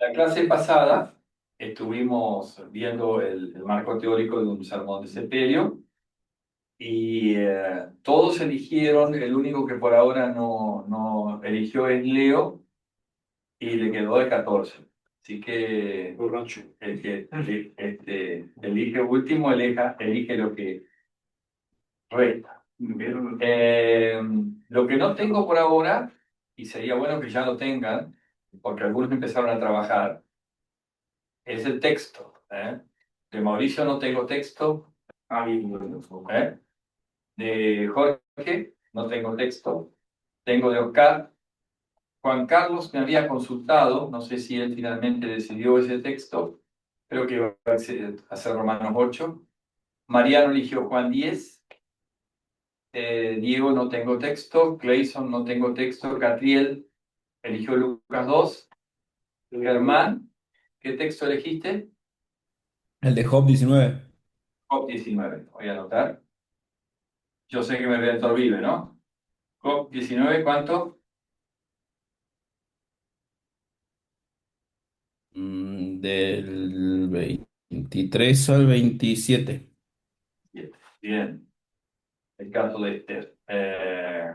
La clase pasada estuvimos viendo el marco teórico de un sermón de Sepelio y todos eligieron, el único que por ahora no eligió es Leo y le quedó de 14. Así que Borracho. el que elige último, elige lo que resta. Lo que no tengo por ahora, y sería bueno que ya lo tengan, porque algunos empezaron a trabajar, es el texto. De Mauricio no tengo texto. ¿eh? De Jorge no tengo texto. Tengo de Oscar. Juan Carlos me había consultado, no sé si él finalmente decidió ese texto, creo que iba a hacer Romanos 8. Mariano eligió Juan 10. Diego no tengo texto. Clayson no tengo texto. Catriel eligió Lucas 2. Germán, ¿qué texto elegiste? El de Job 19. Job 19. Voy a anotar. Yo sé que mi Redentor vive, ¿no? Job 19, ¿cuánto? Del 23 al 27. Bien. El caso de Esther.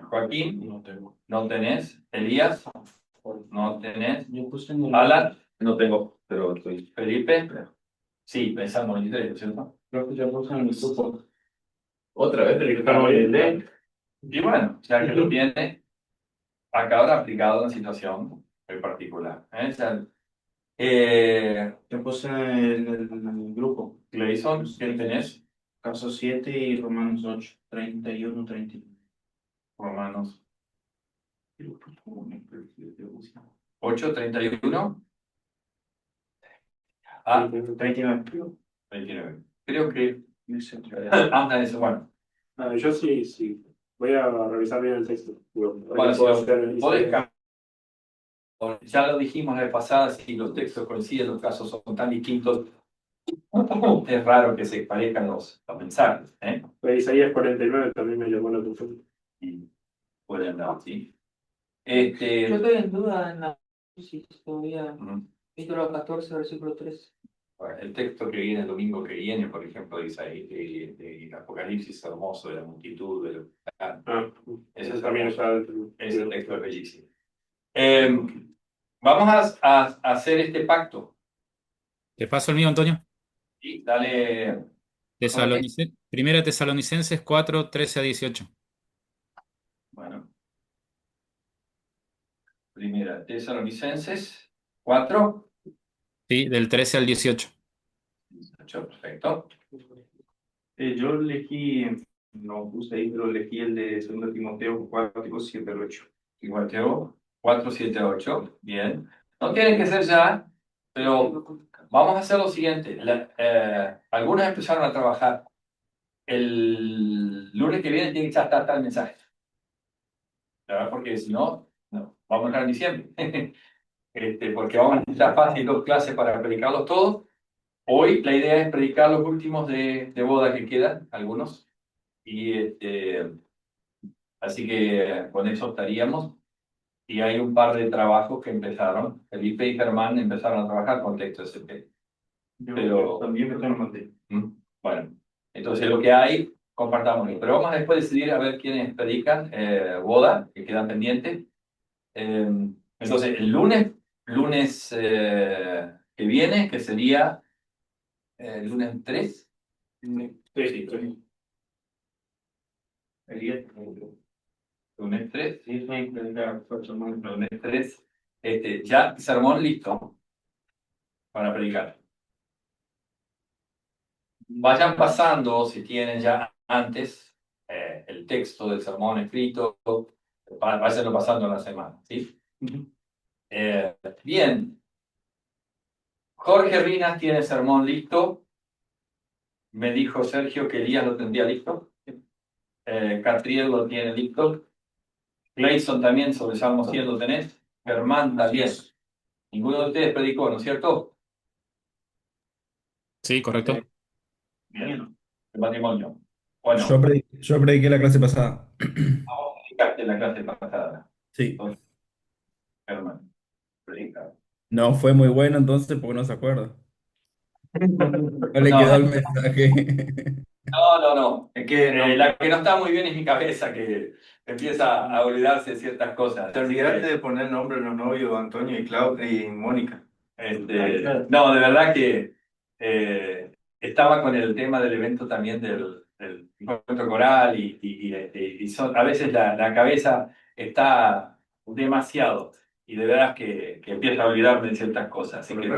Joaquín, No tengo. no tenés. Elías, no tenés. Yo puse en el... Alan, No tengo, pero estoy. Felipe, sí, pensamos 23, ¿no es cierto? Creo que ya puse en el grupo. Otra vez tenés que estar Bien. Y bueno, ya que lo tiene, acá habrá aplicado una situación muy particular. O sea, Yo puse en el grupo. Gleison, ¿qué tenés? Caso 7 y Romanos 8, 31, 32. Romanos 8:31. Ah, 39. 29. Creo que Dice, anda eso, bueno. Yo sí. Voy a revisar bien el texto. Bueno, si podés ya lo dijimos la vez pasada, si los textos coinciden, los casos son tan distintos, es raro que se parezcan los mensajes. Isaías 49 también me llamó la atención. Y pueden dar, ¿sí? Yo estoy en duda en la sí, todavía. Ujú. Capítulo 14, versículo 3. Bueno, el texto que viene el domingo que viene, por ejemplo, de Isaías, de Apocalipsis hermoso, de la multitud, ese es También hermoso. está. Ese texto es bellísimo. Vamos a hacer este pacto. Te paso el mío, Antonio. ¿Sí? Dale. Primera Tesalonicenses 4, 13 a 18. Bueno, primera Tesalonicenses 4, Sí, del 13 al 18. 18, perfecto. Yo elegí, no puse ahí, pero elegí el de 2 Timoteo 4, 7 al 8. Timoteo 4, 7, 8. Bien. No tienen que ser ya, pero vamos a hacer lo siguiente. Algunos empezaron a trabajar. El lunes que viene tiene que ya estar el mensaje. ¿Verdad? Porque si no, vamos a entrar en diciembre. Porque vamos a necesitar fácil 2 clases para predicarlos todos. Hoy la idea es predicar los últimos de boda que quedan, algunos. Y así que con eso estaríamos. Y hay un par de trabajos que empezaron. Felipe y Germán empezaron a trabajar con texto SP. Yo también me anoté. Bueno, entonces lo que hay, compartámoslo. Pero vamos a después decidir a ver quiénes predican boda, que quedan pendientes. Entonces, el lunes que viene, que sería el lunes 3. Sí. El 10. Lunes 3. Sí, sí, Lunes 3. Ya sermón listo para predicar. Vayan pasando, si tienen ya antes el texto del sermón escrito, váyanlo pasando en la semana, ¿sí? Bien. Jorge Rinas tiene sermón listo. Me dijo Sergio que Elías lo tendría listo. Catriel lo tiene listo. Clayson también sobre Salmo 100 lo tenés. Germán también. Ninguno de ustedes predicó, ¿no es cierto? Sí, correcto. Bien. El matrimonio. Bueno, Yo prediqué la clase pasada. vos predicaste en la clase pasada. Sí. Germán, predica. No fue muy bueno entonces porque no se acuerda. No le quedó No, el mensaje. no. Es que la que no está muy bien es mi cabeza, que empieza a olvidarse de ciertas cosas. Te olvidaste de poner nombre a los novios, Antonio y Claudia y Mónica. No, de verdad que estaba con el tema del evento también del encuentro coral a veces la cabeza está demasiado y de verdad que empiezo a olvidarme de ciertas cosas. Así que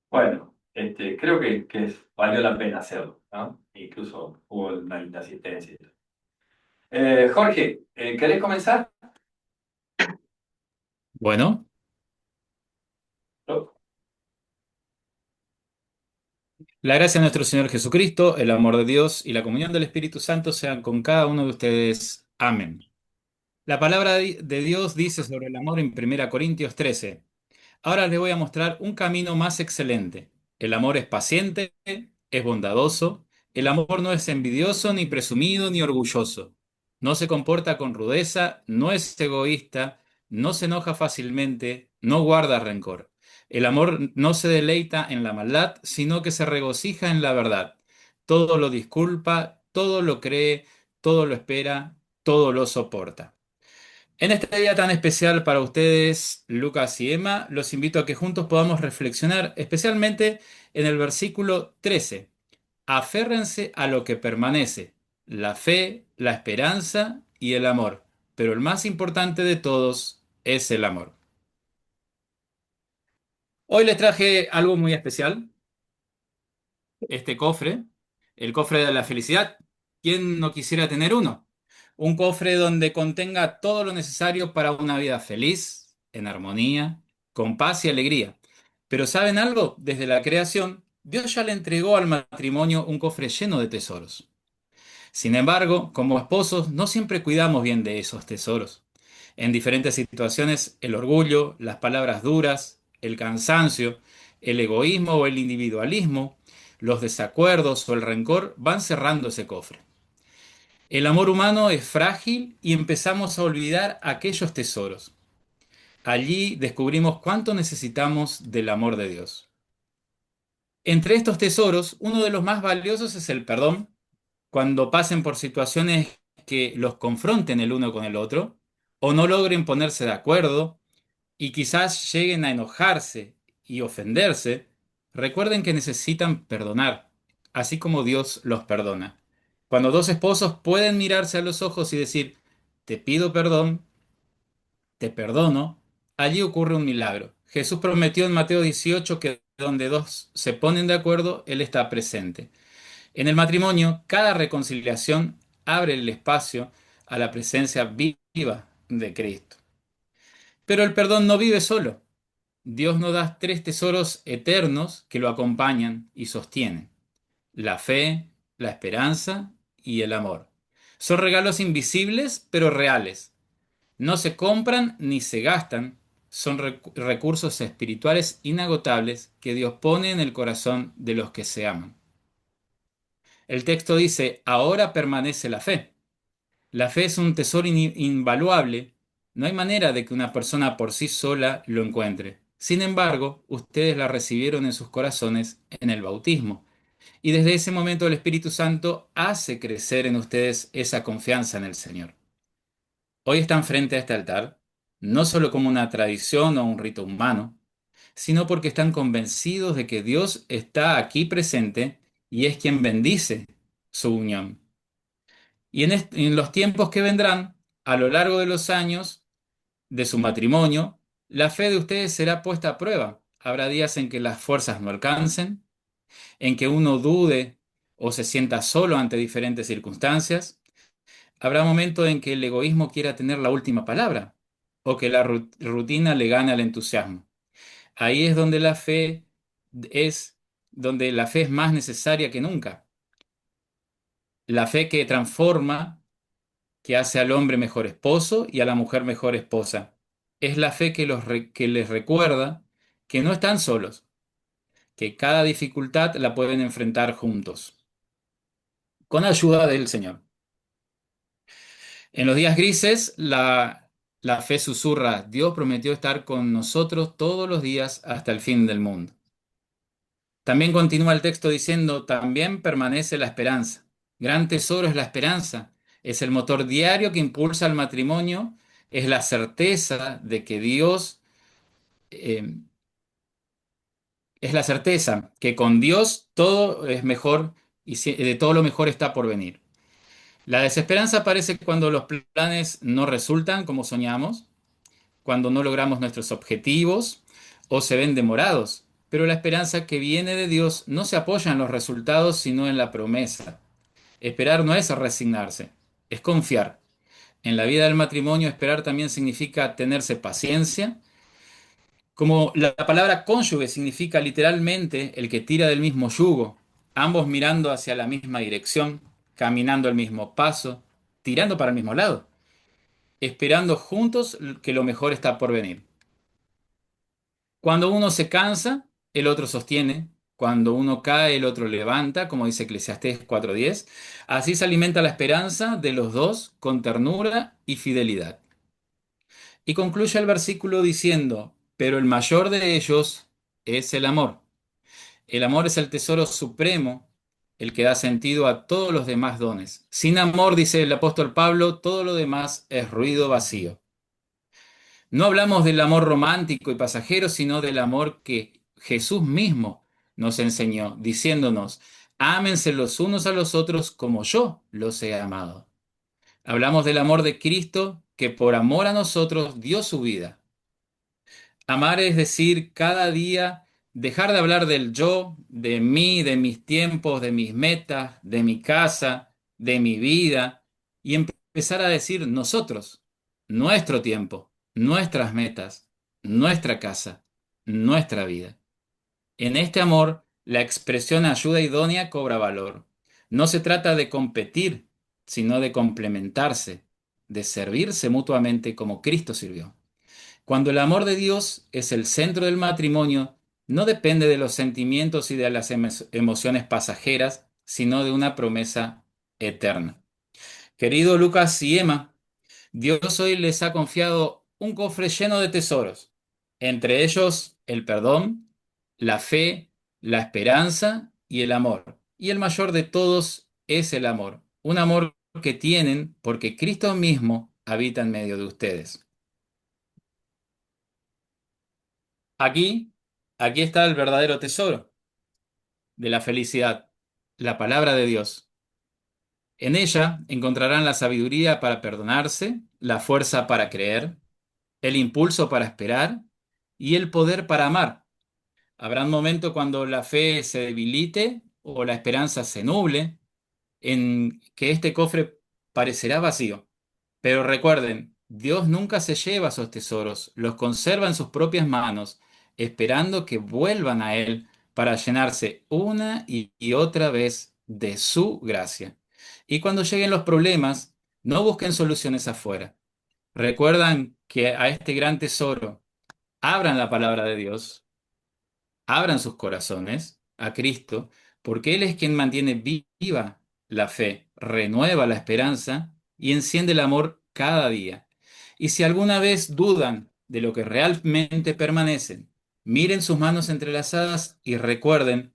bueno, creo que valió la pena hacerlo, ¿no? Incluso hubo una linda asistencia. Y todo. Jorge, ¿querés comenzar? Bueno, ¿No? la gracia de nuestro Señor Jesucristo, el amor de Dios y la comunión del Espíritu Santo sean con cada uno de ustedes. Amén. La palabra de Dios dice sobre el amor en 1 Corintios 13. Ahora les voy a mostrar un camino más excelente. El amor es paciente, es bondadoso. El amor no es envidioso, ni presumido, ni orgulloso. No se comporta con rudeza, no es egoísta, no se enoja fácilmente, no guarda rencor. El amor no se deleita en la maldad, sino que se regocija en la verdad. Todo lo disculpa, todo lo cree, todo lo espera, todo lo soporta. En este día tan especial para ustedes, Lucas y Emma, los invito a que juntos podamos reflexionar especialmente en el versículo 13. Aférrense a lo que permanece, la fe, la esperanza y el amor. Pero el más importante de todos es el amor. Hoy les traje algo muy especial, este cofre, el cofre de la felicidad. ¿Quién no quisiera tener uno? Un cofre donde contenga todo lo necesario para una vida feliz, en armonía, con paz y alegría. Pero ¿saben algo? Desde la creación, Dios ya le entregó al matrimonio un cofre lleno de tesoros. Sin embargo, como esposos, no siempre cuidamos bien de esos tesoros. En diferentes situaciones, el orgullo, las palabras duras, el cansancio, el egoísmo o el individualismo, los desacuerdos o el rencor van cerrando ese cofre. El amor humano es frágil y empezamos a olvidar aquellos tesoros. Allí descubrimos cuánto necesitamos del amor de Dios. Entre estos tesoros, uno de los más valiosos es el perdón. Cuando pasen por situaciones que los confronten el uno con el otro, o no logren ponerse de acuerdo, y quizás lleguen a enojarse y ofenderse, recuerden que necesitan perdonar, así como Dios los perdona. Cuando dos esposos pueden mirarse a los ojos y decir, te pido perdón, te perdono, allí ocurre un milagro. Jesús prometió en Mateo 18 que donde dos se ponen de acuerdo, Él está presente. En el matrimonio, cada reconciliación abre el espacio a la presencia viva de Cristo. Pero el perdón no vive solo. Dios nos da tres tesoros eternos que lo acompañan y sostienen: la fe, la esperanza y el amor. Son regalos invisibles pero reales. No se compran ni se gastan. Son recursos espirituales inagotables que Dios pone en el corazón de los que se aman. El texto dice, ahora permanece la fe. La fe es un tesoro invaluable. No hay manera de que una persona por sí sola lo encuentre. Sin embargo, ustedes la recibieron en sus corazones en el bautismo. Y desde ese momento el Espíritu Santo hace crecer en ustedes esa confianza en el Señor. Hoy están frente a este altar, no solo como una tradición o un rito humano, sino porque están convencidos de que Dios está aquí presente y es quien bendice su unión. Y en los tiempos que vendrán, a lo largo de los años de su matrimonio, la fe de ustedes será puesta a prueba. Habrá días en que las fuerzas no alcancen, en que uno dude o se sienta solo ante diferentes circunstancias. Habrá momentos en que el egoísmo quiera tener la última palabra o que la rutina le gane al entusiasmo. Ahí es es donde la fe es más necesaria que nunca. La fe que transforma, que hace al hombre mejor esposo y a la mujer mejor esposa. Es la fe que les recuerda que no están solos, que cada dificultad la pueden enfrentar juntos, con ayuda del Señor. En los días grises, la la fe susurra, Dios prometió estar con nosotros todos los días hasta el fin del mundo. También continúa el texto diciendo, también permanece la esperanza. Gran tesoro es la esperanza. Es el motor diario que impulsa al matrimonio. Es la certeza de que Dios, eh, es la certeza que con Dios todo es mejor y de todo lo mejor está por venir. La desesperanza aparece cuando los planes no resultan como soñamos, cuando no logramos nuestros objetivos o se ven demorados. Pero la esperanza que viene de Dios no se apoya en los resultados, sino en la promesa. Esperar no es resignarse, es confiar. En la vida del matrimonio, esperar también significa tenerse paciencia. Como la palabra cónyuge significa literalmente el que tira del mismo yugo, ambos mirando hacia la misma dirección, caminando el mismo paso, tirando para el mismo lado, esperando juntos que lo mejor está por venir. Cuando uno se cansa, el otro sostiene. Cuando uno cae, el otro levanta, como dice Eclesiastés 4:10. Así se alimenta la esperanza de los dos con ternura y fidelidad. Y concluye el versículo diciendo, pero el mayor de ellos es el amor. El amor es el tesoro supremo, el que da sentido a todos los demás dones. Sin amor, dice el apóstol Pablo, todo lo demás es ruido vacío. No hablamos del amor romántico y pasajero, sino del amor que Jesús mismo nos enseñó, diciéndonos, ámense los unos a los otros como yo los he amado. Hablamos del amor de Cristo que por amor a nosotros dio su vida. Amar es decir, cada día dejar de hablar del yo, de mí, de mis tiempos, de mis metas, de mi casa, de mi vida, y empezar a decir nosotros, nuestro tiempo, nuestras metas, nuestra casa, nuestra vida. En este amor, la expresión ayuda idónea cobra valor. No se trata de competir, sino de complementarse, de servirse mutuamente como Cristo sirvió. Cuando el amor de Dios es el centro del matrimonio, no depende de los sentimientos y de las emociones pasajeras, sino de una promesa eterna. Querido Lucas y Emma, Dios hoy les ha confiado un cofre lleno de tesoros, entre ellos el perdón, la fe, la esperanza y el amor. Y el mayor de todos es el amor, un amor que tienen porque Cristo mismo habita en medio de ustedes. Aquí, aquí está el verdadero tesoro de la felicidad, la palabra de Dios. En ella encontrarán la sabiduría para perdonarse, la fuerza para creer, el impulso para esperar y el poder para amar. Habrá un momento cuando la fe se debilite o la esperanza se nuble, en que este cofre parecerá vacío. Pero recuerden, Dios nunca se lleva esos tesoros, los conserva en sus propias manos, esperando que vuelvan a Él para llenarse una y otra vez de su gracia. Y cuando lleguen los problemas, no busquen soluciones afuera. Recuerdan que a este gran tesoro abran la palabra de Dios, abran sus corazones a Cristo, porque Él es quien mantiene viva la fe, renueva la esperanza y enciende el amor cada día. Y si alguna vez dudan de lo que realmente permanecen, miren sus manos entrelazadas y recuerden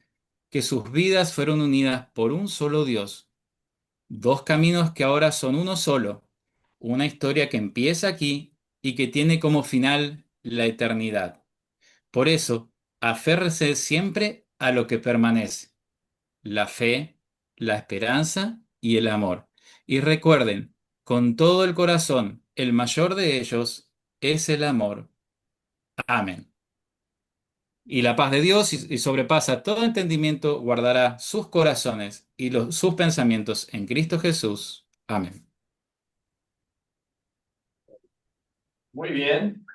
que sus vidas fueron unidas por un solo Dios, dos caminos que ahora son uno solo, una historia que empieza aquí y que tiene como final la eternidad. Por eso, aférrese siempre a lo que permanece, la fe, la esperanza y el amor. Y recuerden, con todo el corazón, el mayor de ellos es el amor. Amén. Y la paz de Dios y sobrepasa todo entendimiento, guardará sus corazones y sus pensamientos en Cristo Jesús. Amén. Muy bien.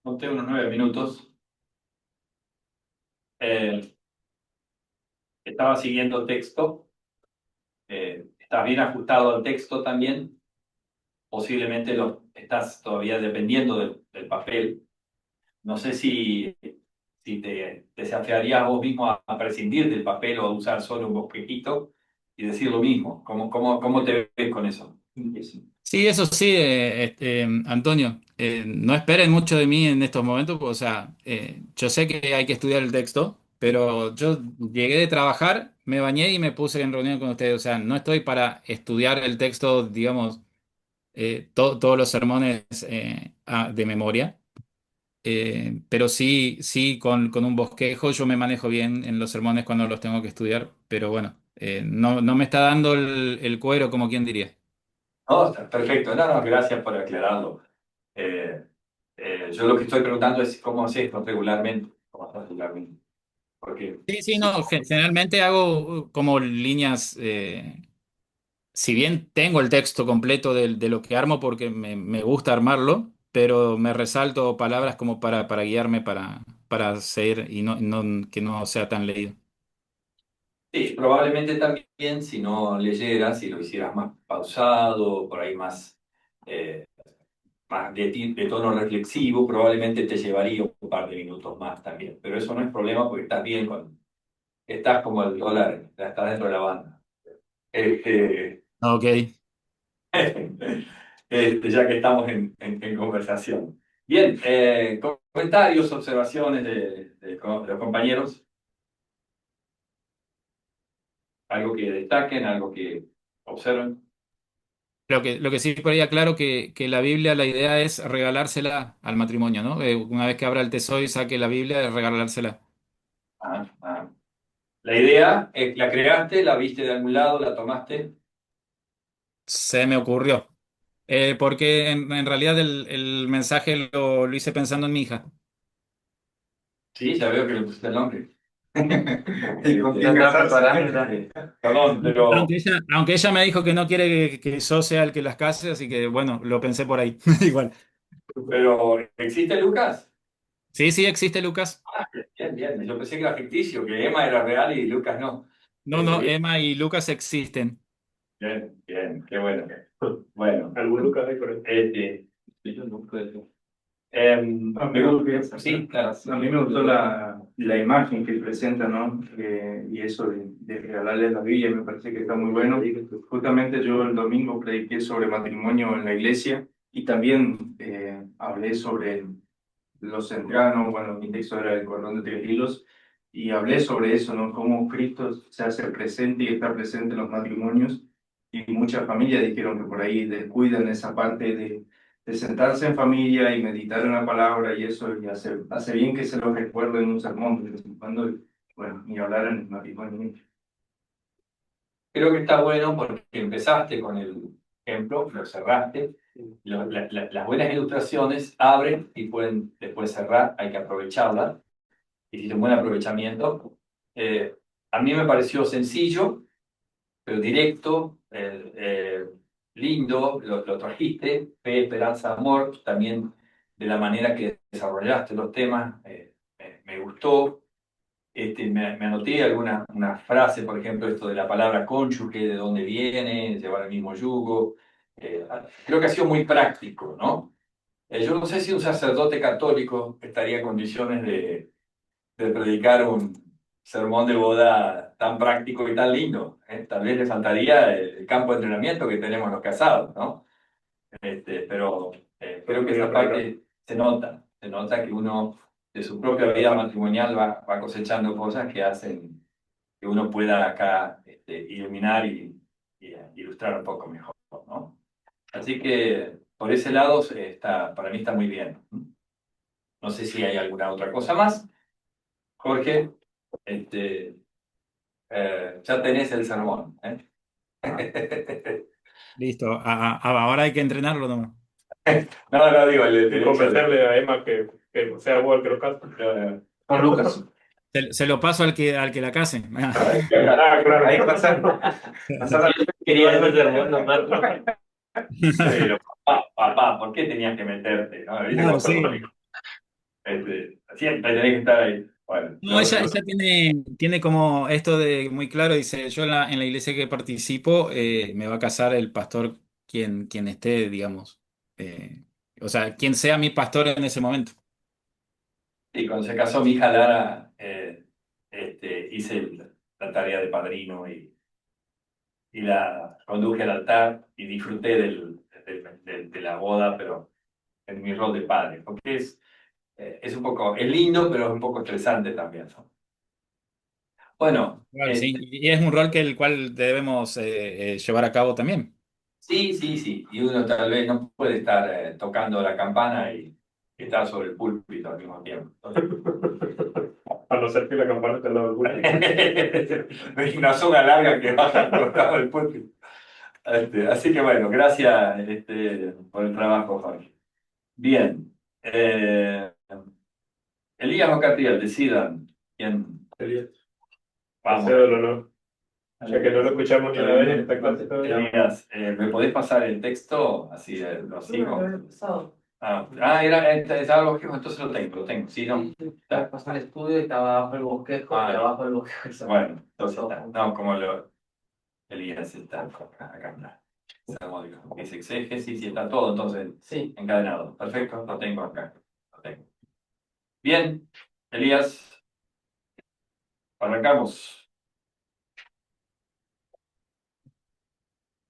Conté unos 9 minutos. Estaba siguiendo texto. Estás bien ajustado al texto también. Posiblemente estás todavía dependiendo del papel. No sé si te desafiarías vos mismo a prescindir del papel o a usar solo un bosquejito y decir lo mismo. ¿Cómo te ves con eso? Sí, eso sí, Antonio, no esperen mucho de mí en estos momentos, o sea, yo sé que hay que estudiar el texto, pero yo llegué de trabajar, me bañé y me puse en reunión con ustedes, o sea, no estoy para estudiar el texto, digamos, todos los sermones de memoria, pero sí, sí, con un bosquejo yo me manejo bien en los sermones cuando los tengo que estudiar, pero bueno, no me está dando el cuero, como quien diría. No, está perfecto. No, no, gracias por aclararlo. Eh, yo lo que estoy preguntando es cómo haces esto regularmente. ¿Cómo haces regularmente? Porque Sí, sí, sí, no, generalmente hago como líneas, si bien tengo el texto completo de lo que armo porque me gusta armarlo, pero me resalto palabras como para guiarme para seguir y que no sea tan leído. sí, probablemente también si no leyeras, si lo hicieras más pausado, por ahí más, más de tono reflexivo, probablemente te llevaría un par de minutos más también. Pero eso no es problema porque estás bien estás como el dólar, estás dentro de la banda. Este, Ok, ya que estamos en conversación. Bien, comentarios, observaciones de los compañeros, algo que destaquen, algo que observen. lo que sí por ahí aclaro que la Biblia, la idea es regalársela al matrimonio, ¿no? Una vez que abra el tesoro y saque la Biblia, es regalársela. Ah, ah. La idea es, la creaste, la viste de algún lado, la tomaste. Se me ocurrió. Porque en realidad el mensaje lo hice pensando en mi hija. Sí, ya veo que le pusiste el nombre. Ya está preparando. Perdón, pero, Aunque ella me dijo que no quiere que yo sea el que las case, así que bueno, lo pensé por ahí. Igual. pero ¿existe Lucas? Sí, sí, existe Lucas. Bien, bien. Yo pensé que era ficticio, que Emma era real y Lucas no. No, no, Bien, Emma y Lucas existen. bien, bien, qué bueno. Bueno, ¿Algún Lucas hay por ahí? me gusta, sí, claro. A mí me gustó la imagen que presenta, ¿no? Y eso de regalarle la Biblia me parece que está muy bueno. Justamente yo el domingo prediqué sobre matrimonio en la iglesia y también hablé sobre los centranos, bueno, mi texto era el cordón de 3 hilos, y hablé sobre eso, ¿no? Cómo Cristo se hace presente y está presente en los matrimonios, y muchas familias dijeron que por ahí descuidan esa parte de sentarse en familia y meditar en la palabra y eso, y hace bien que se lo recuerde en un sermón de vez en cuando, y, bueno, ni hablar en el matrimonio. Creo que está bueno porque empezaste con el ejemplo, lo cerraste. Las buenas ilustraciones abren y pueden después cerrar, hay que aprovecharlas. Hiciste un buen aprovechamiento. A mí me pareció sencillo, pero directo, lindo, lo trajiste, fe, esperanza, amor, también de la manera que desarrollaste los temas, me gustó. Me anoté alguna una frase, por ejemplo, esto de la palabra cónyuge, de dónde viene, llevar el mismo yugo. Creo que ha sido muy práctico, ¿no? Yo no sé si un sacerdote católico estaría en condiciones de predicar un sermón de boda tan práctico y tan lindo. Tal vez le faltaría el campo de entrenamiento que tenemos los casados, ¿no? Pero creo que esa parte se nota que uno de su propia vida matrimonial va cosechando cosas que hacen que uno pueda acá iluminar y ilustrar un poco mejor, ¿no? Así que por ese lado para mí está muy bien. No sé si hay alguna otra cosa más. Jorge, este, ya tenés el sermón, ¿eh? Listo, ahora hay que entrenarlo nomás. No, no, digo, Y convencerle a Emma que sea igual que los casos. con Lucas. Se lo paso al que la case. Ah, claro. Ahí pasan, Quería ese sermón, no, Marco. Pero, papá, ¿por qué tenías que meterte? ¿No? ¿Viste cómo Claro, son sí. los hijos? Siempre tenés que estar ahí. Bueno, No, ella tiene como esto de muy claro, dice, yo en la iglesia que participo me va a casar el pastor quien esté, digamos. eh, o sea, quien sea mi pastor en ese momento. y cuando se casó mi hija Lara, hice la tarea de padrino y la conduje al altar y disfruté del de la boda, pero en mi rol de padre, porque es un poco, es lindo, pero es un poco estresante también, ¿no? Bueno, Claro, sí. Y es un rol que el cual debemos llevar a cabo también. sí, sí, sí, y uno tal vez no puede estar tocando la campana y estar sobre el púlpito al mismo tiempo. A no ser que la campana esté al lado del púlpito. Es una soga larga que baja al costado del púlpito. Así que bueno, gracias por el trabajo, Jorge. Bien. Elías o Catriel, decidan quién. Elías, Vamos. cedo el honor. Ya que no lo escuchamos ni una vez en esta clase todavía. Elías, ¿me podés pasar el texto? Así lo sigo. Pasado. Es algo que entonces lo tengo. Sí, no. Estaba pasando el estudio y estaba abajo el bosquejo, y abajo el bosquejo. Bueno, entonces está. No, como Elías está acá. Dice exégesis y está todo entonces Sí. encadenado. Perfecto, lo tengo acá. Lo tengo. Bien, Elías, arrancamos.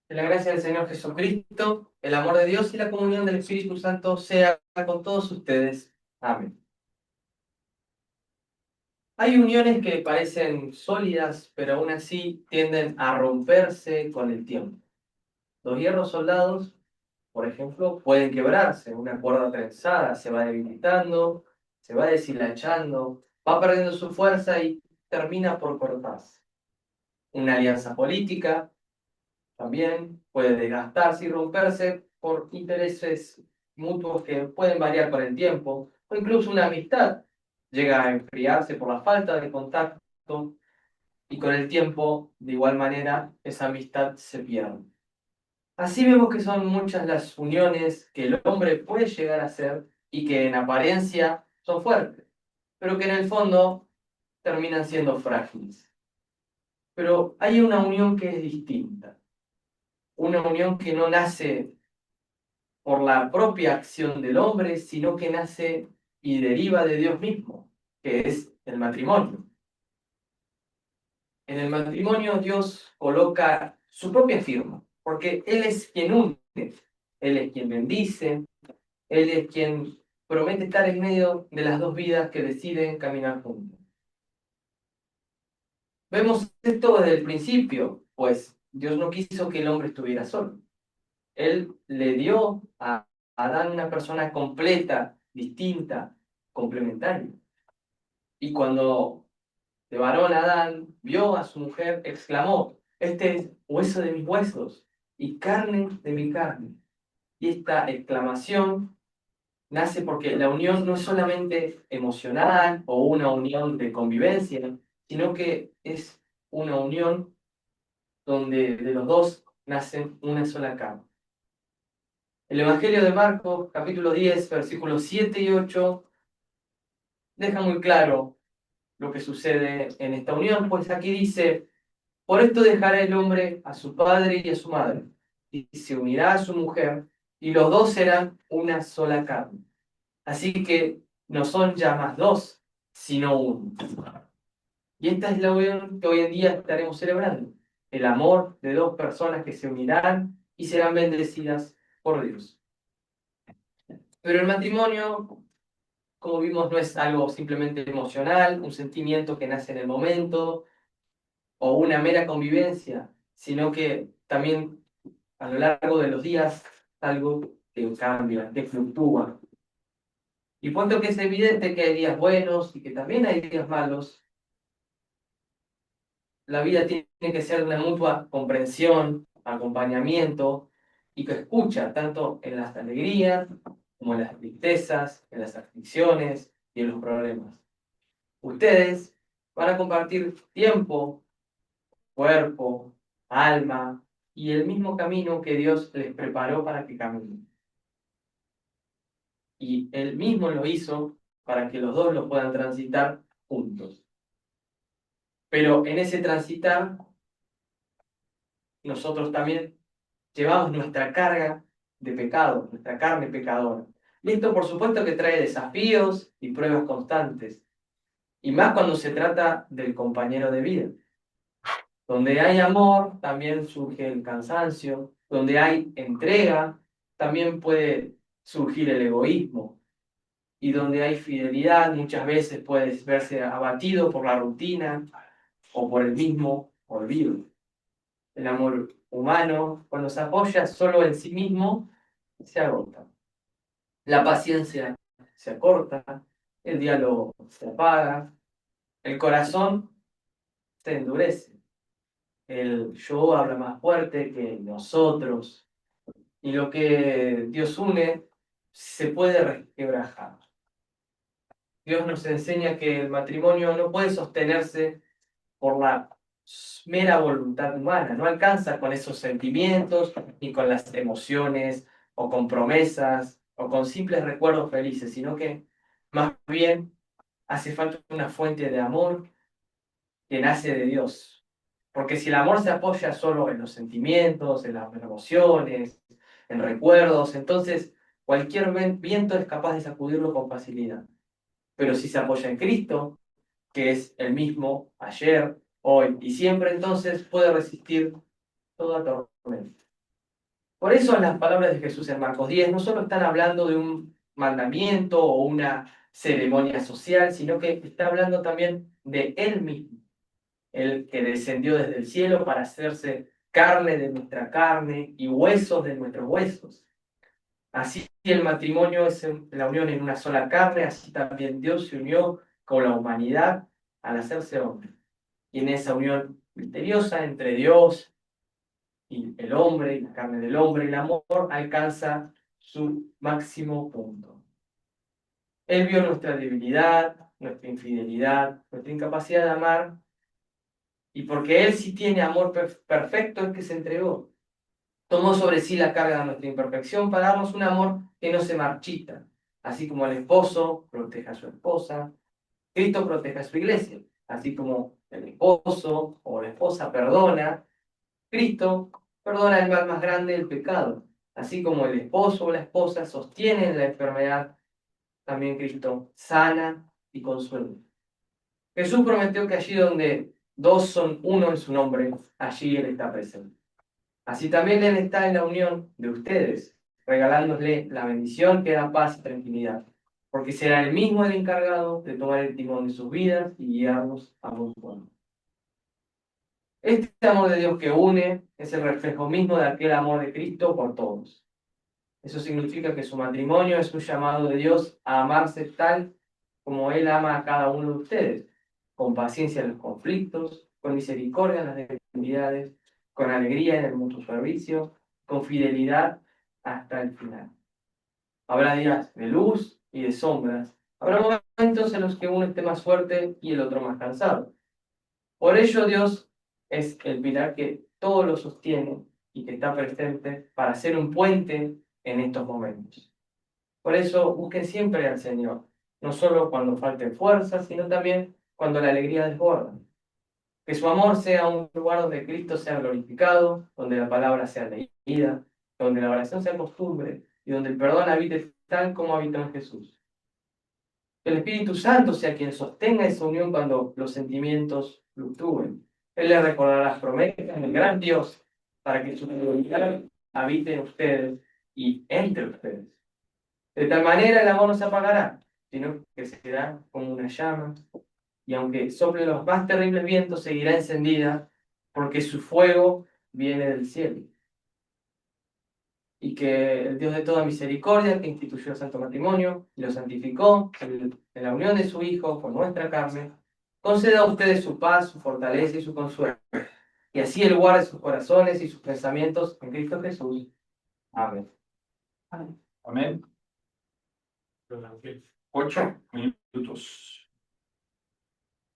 Que la gracia del Señor Jesucristo, el amor de Dios y la comunión del Espíritu Santo sea con todos ustedes. Amén. Hay uniones que parecen sólidas, pero aún así tienden a romperse con el tiempo. Los hierros soldados, por ejemplo, pueden quebrarse. Una cuerda trenzada se va debilitando, se va deshilachando, va perdiendo su fuerza y termina por cortarse. Una alianza política también puede desgastarse y romperse por intereses mutuos que pueden variar con el tiempo, o incluso una amistad llega a enfriarse por la falta de contacto y con el tiempo, de igual manera, esa amistad se pierde. Así vemos que son muchas las uniones que el hombre puede llegar a hacer y que en apariencia son fuertes, pero que en el fondo terminan siendo frágiles. Pero hay una unión que es distinta, una unión que no nace por la propia acción del hombre, sino que nace y deriva de Dios mismo, que es el matrimonio. En el matrimonio Dios coloca su propia firma, porque Él es quien une, Él es quien bendice, Él es quien promete estar en medio de las dos vidas que deciden caminar juntos. Vemos esto desde el principio, pues Dios no quiso que el hombre estuviera solo. Él le dio a Adán una persona completa, distinta, complementaria. Y cuando de varón Adán vio a su mujer, exclamó: este es hueso de mis huesos y carne de mi carne. Y esta exclamación nace porque la unión no es solamente emocional o una unión de convivencia, sino que es una unión donde de los dos nacen una sola carne. El Evangelio de Marcos, capítulo 10, versículos 7 y 8, deja muy claro lo que sucede en esta unión, pues aquí dice: por esto dejará el hombre a su padre y a su madre, y se unirá a su mujer, y los dos serán una sola carne. Así que no son ya más dos, sino uno. Y esta es la unión que hoy en día estaremos celebrando: el amor de dos personas que se unirán y serán bendecidas por Dios. Pero el matrimonio, como vimos, no es algo simplemente emocional, un sentimiento que nace en el momento o una mera convivencia, sino que también a lo largo de los días algo que cambia, que fluctúa. Y puesto que es evidente que hay días buenos y que también hay días malos, la vida tiene que ser una mutua comprensión, acompañamiento y que escucha tanto en las alegrías como en las tristezas, en las aflicciones y en los problemas. Ustedes van a compartir tiempo, cuerpo, alma y el mismo camino que Dios les preparó para que caminen. Y Él mismo lo hizo para que los dos lo puedan transitar juntos. Pero en ese transitar, nosotros también llevamos nuestra carga de pecado, nuestra carne pecadora. Y esto, por supuesto, que trae desafíos y pruebas constantes. Y más cuando se trata del compañero de vida. Donde hay amor, también surge el cansancio. Donde hay entrega, también puede surgir el egoísmo. Y donde hay fidelidad, muchas veces puedes verse abatido por la rutina o por el mismo olvido. El amor humano, cuando se apoya solo en sí mismo, se agota. La paciencia se acorta, el diálogo se apaga, el corazón se endurece. El yo habla más fuerte que nosotros. Y lo que Dios une se puede resquebrajar. Dios nos enseña que el matrimonio no puede sostenerse por la mera voluntad humana, no alcanza con esos sentimientos, ni con las emociones, o con promesas, o con simples recuerdos felices, sino que más bien hace falta una fuente de amor que nace de Dios. Porque si el amor se apoya solo en los sentimientos, en las emociones, en recuerdos, entonces cualquier viento es capaz de sacudirlo con facilidad. Pero si se apoya en Cristo, que es el mismo ayer, hoy y siempre, entonces puede resistir toda tormenta. Por eso las palabras de Jesús en Marcos 10 no solo están hablando de un mandamiento o una ceremonia social, sino que está hablando también de Él mismo, el que descendió desde el cielo para hacerse carne de nuestra carne y huesos de nuestros huesos. Así el matrimonio es la unión en una sola carne, así también Dios se unió con la humanidad al hacerse hombre. Y en esa unión misteriosa entre Dios y el hombre, y la carne del hombre, el amor alcanza su máximo punto. Él vio nuestra debilidad, nuestra infidelidad, nuestra incapacidad de amar, y porque Él sí tiene amor perfecto, es que se entregó. Tomó sobre sí la carga de nuestra imperfección para darnos un amor que no se marchita. Así como el esposo protege a su esposa, Cristo protege a su iglesia. Así como el esposo o la esposa perdona, Cristo perdona el mal más grande, el pecado. Así como el esposo o la esposa sostienen la enfermedad, también Cristo sana y consuela. Jesús prometió que allí donde dos son uno en su nombre, allí Él está presente. Así también Él está en la unión de ustedes, regalándole la bendición que da paz y tranquilidad, porque será Él mismo el encargado de tomar el timón de sus vidas y guiarnos a buen puerto. Este amor de Dios que une es el reflejo mismo de aquel amor de Cristo por todos. Eso significa que su matrimonio es un llamado de Dios a amarse tal como Él ama a cada uno de ustedes, con paciencia en los conflictos, con misericordia en las debilidades, con alegría en el mutuo servicio, con fidelidad hasta el final. Habrá días de luz y de sombras. Habrá momentos en los que uno esté más fuerte y el otro más cansado. Por ello Dios es el pilar que todo lo sostiene y que está presente para ser un puente en estos momentos. Por eso busquen siempre al Señor, no solo cuando falte fuerza, sino también cuando la alegría desborda. Que su amor sea un lugar donde Cristo sea glorificado, donde la palabra sea leída, donde la oración sea costumbre y donde el perdón habite tal como habitó en Jesús. Que el Espíritu Santo sea quien sostenga esa unión cuando los sentimientos fluctúen. Él les recordará las promesas del gran Dios para que su fidelidad habite en ustedes y entre ustedes. De tal manera el amor no se apagará, sino que será como una llama, y aunque soplen los más terribles vientos, seguirá encendida, porque su fuego viene del cielo. Y que el Dios de toda misericordia, que instituyó el santo matrimonio y lo santificó en la unión de su Hijo con nuestra carne, conceda a ustedes su paz, su fortaleza y su consuelo. Y así Él guarde sus corazones y sus pensamientos en Cristo Jesús. Amén. Amén. 8 minutos.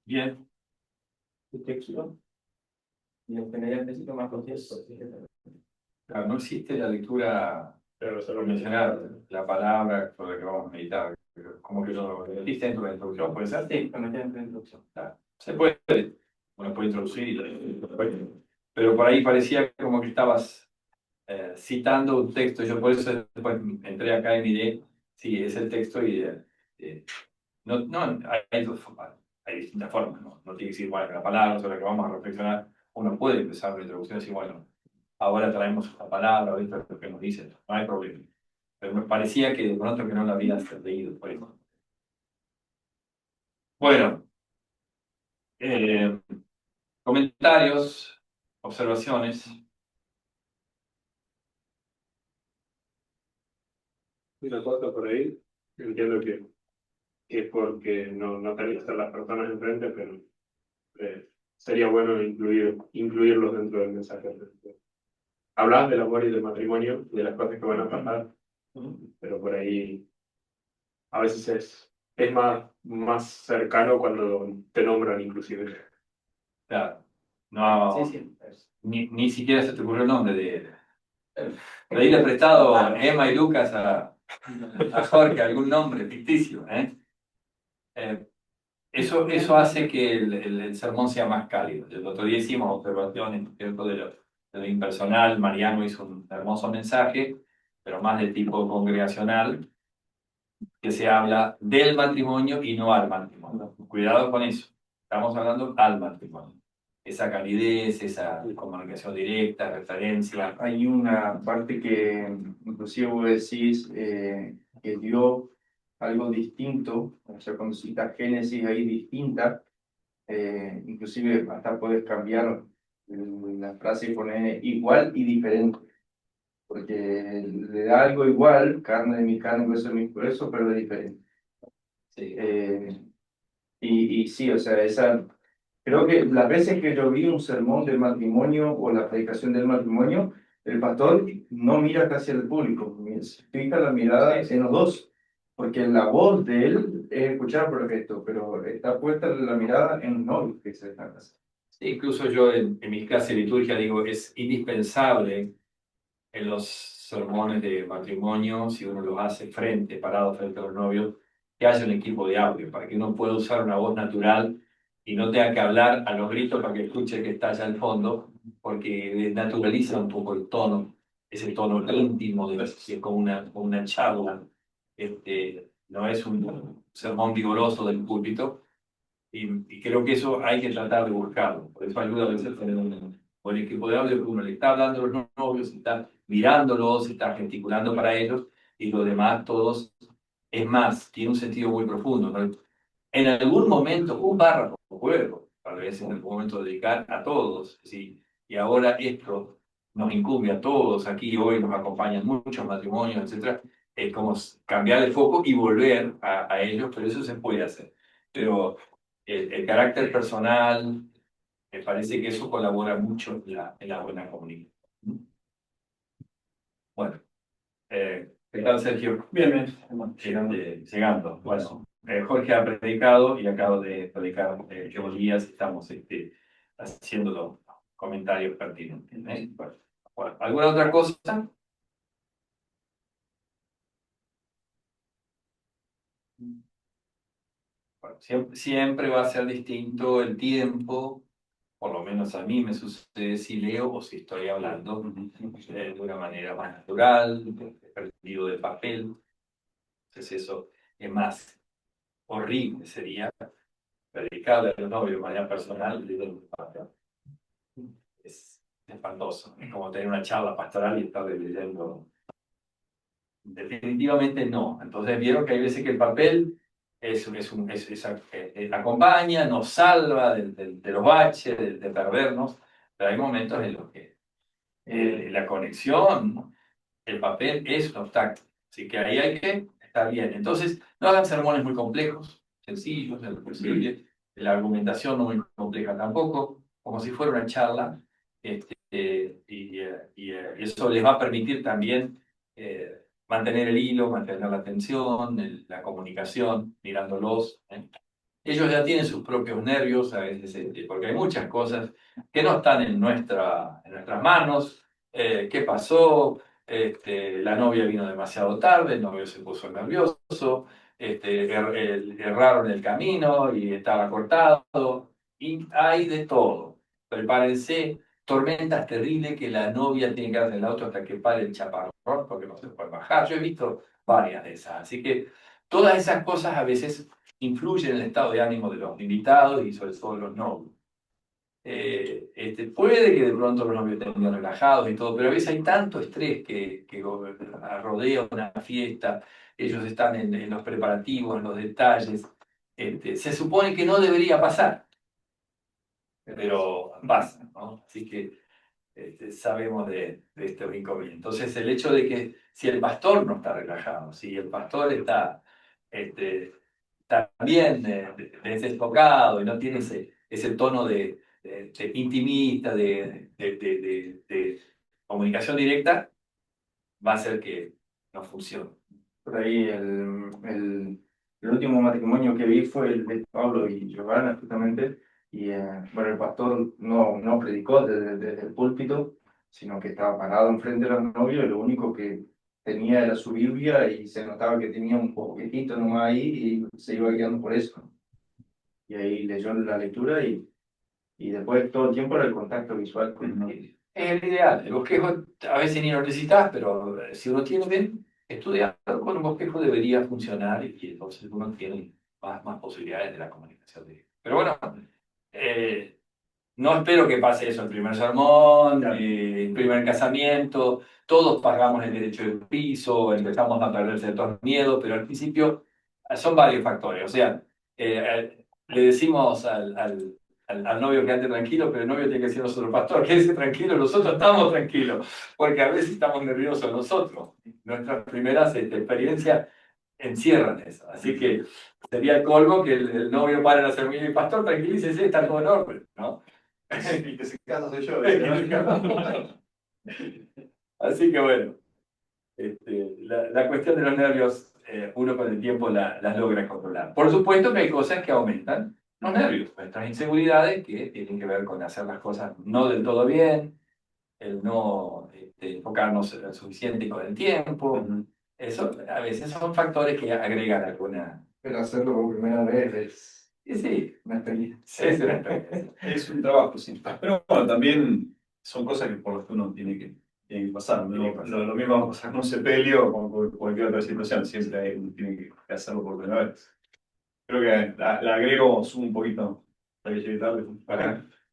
Bien. El texto. Y en general el texto más conciso. Claro, no existe la lectura Pero se lo por mencionar la palabra sobre la que vamos a meditar. Como que lo metiste dentro de la introducción, ¿puede ser? Sí, lo metí en la introducción. Claro. Se puede, uno puede introducir, pero por ahí parecía como que estabas citando un texto. Yo por eso después entré acá y miré, sí, es el texto y no, hay distintas formas, ¿no? No tiene que ser igual que la palabra sobre la que vamos a reflexionar. Uno puede empezar la introducción y decir, bueno, ahora traemos esta palabra, ¿viste? Lo que nos dice, no hay problema. Pero me parecía que de pronto que no lo había leído por eso. Bueno, comentarios, observaciones. Una cosa por ahí, entiendo que es porque no tenés a las personas enfrente, pero sería bueno incluirlos dentro del mensaje. Hablas del amor y del matrimonio y de las cosas que van a pasar, pero por ahí a veces es más cercano cuando te nombran inclusive. Claro, no, Sí, sí. ni siquiera se te ocurrió el nombre de pedirle prestado a Emma y Lucas a Jorge algún nombre ficticio, ¿eh? Eso hace que el sermón sea más cálido. El otro día hicimos observaciones, ¿cierto? De lo impersonal. Mariano hizo un hermoso mensaje, pero más de tipo congregacional, que se habla del matrimonio y no al matrimonio. Cuidado con eso. Estamos hablando al matrimonio. Esa calidez, esa comunicación directa, referencia. Hay una parte que inclusive vos decís que dio algo distinto, o sea, cuando citas Génesis ahí distinta, inclusive hasta puedes cambiar la frase y poner igual y diferente, porque le da algo igual, carne de mi carne, hueso de mi hueso, pero es diferente. Sí. Y sí, o sea, creo que las veces que yo vi un sermón del matrimonio o la predicación del matrimonio, el pastor no mira casi al público, fija la mirada en los dos, porque la voz de él es escuchar perfecto, pero está puesta la mirada en los novios que se están casando. Sí, incluso yo en mis clases de liturgia digo, es indispensable en los sermones de matrimonio, si uno los hace parado frente a los novios, que haya un equipo de audio, para que uno pueda usar una voz natural y no tenga que hablar a los gritos para que escuche que está allá al fondo, porque naturaliza un poco el tono, ese tono íntimo, de como una charla. No es un sermón vigoroso del púlpito, y creo que eso hay que tratar de buscarlo. Por eso ayuda a veces a tener un buen equipo de audio, porque uno le está hablando a los novios, está mirándolos, está gesticulando para ellos, y los demás todos, es más, tiene un sentido muy profundo, ¿no? En algún momento, un párrafo, juego, tal vez en algún momento dedicar a todos, ¿sí? Y ahora esto nos incumbe a todos, aquí hoy nos acompañan muchos matrimonios, etcétera, es como cambiar el foco y volver a ellos, pero eso se puede hacer. Pero el carácter personal, me parece que eso colabora mucho en la buena comunicación. Bueno, ¿qué tal, Sergio? Bien, bien. Llegando. Bueno, Jorge ha predicado y acabo de predicar yo días, estamos haciendo los comentarios pertinentes. Bueno, ¿alguna otra cosa? Bueno, siempre va a ser distinto el tiempo, por lo menos a mí me sucede si leo o si estoy hablando de una manera más natural, perdido de papel. Entonces eso es más horrible, sería predicarle a los novios de manera personal, leyendo el papel. Es espantoso, es como tener una charla pastoral y estar leyendo. Definitivamente no. Entonces vieron que hay veces que el papel acompaña, nos salva de los baches, de perdernos, pero hay momentos en los que la conexión, el papel es un obstáculo. Así que ahí hay que estar bien. Entonces, no hagan sermones muy complejos, sencillos, en lo posible. La argumentación no muy compleja tampoco, como si fuera una charla. Y eso les va a permitir también mantener el hilo, mantener la atención, la comunicación, mirándolos. Ellos ya tienen sus propios nervios, a veces, porque hay muchas cosas que no están en nuestras manos. ¿Qué pasó? La novia vino demasiado tarde, el novio se puso nervioso, erraron el camino y estaba cortado. Y hay de todo. Prepárense, tormentas terribles que la novia tiene que dar en el auto hasta que pare el chaparrón porque no se puede bajar. Yo he visto varias de esas. Así que todas esas cosas a veces influyen en el estado de ánimo de los invitados y sobre todo de los novios. puede que de pronto los novios estén relajados y todo, pero a veces hay tanto estrés que rodea una fiesta, ellos están en los preparativos, en los detalles. Se supone que no debería pasar, pero pasa, ¿no? Así que sabemos de estos inconvenientes. Entonces, el hecho de que si el pastor no está relajado, si el pastor está también desfocado y no tiene ese tono de intimista, de comunicación directa, va a ser que no funcione. Por ahí el último matrimonio que vi fue el de Pablo y Giovanna, justamente, y bueno, el pastor no predicó desde el púlpito, sino que estaba parado enfrente de los novios, y lo único que tenía era su Biblia y se notaba que tenía un poquitito nomás ahí y se iba guiando por eso. Y ahí leyó la lectura y después todo el tiempo era el contacto visual con él. Es el ideal. El bosquejo a veces ni lo necesitas, pero si uno tiene bien estudiado con un bosquejo debería funcionar y entonces uno tiene más posibilidades de la comunicación directa. Pero bueno, no espero que pase eso el primer sermón, el primer casamiento, todos pagamos el derecho del piso, empezamos a perder ciertos miedos, pero al principio son varios factores. O sea, le decimos al novio que ande tranquilo, pero el novio tiene que ser nuestro pastor, quédese tranquilo, nosotros estamos tranquilos, porque a veces estamos nerviosos nosotros. Nuestras primeras experiencias encierran eso. Así que sería el colmo que el novio pare la semilla y pastor, tranquilícese, está todo en orden, ¿no? Y que se casa soy yo. Así que bueno, la cuestión de los nervios, uno con el tiempo las logra controlar. Por supuesto que hay cosas que aumentan los nervios, nuestras inseguridades que tienen que ver con hacer las cosas no del todo bien, el no enfocarnos lo suficiente con el tiempo. Eso a veces son factores que agregan alguna... Pero hacerlo por primera vez Sí, una experiencia. es una experiencia. Es un trabajo, sí. Pero bueno, también son cosas que por las que uno tiene que pasar. ¿No? Lo mismo va a pasar con un sepelio o con cualquier otra situación. Siempre uno tiene que hacerlo por primera vez. Creo que le agrego, sumo un poquito para que llegue tarde.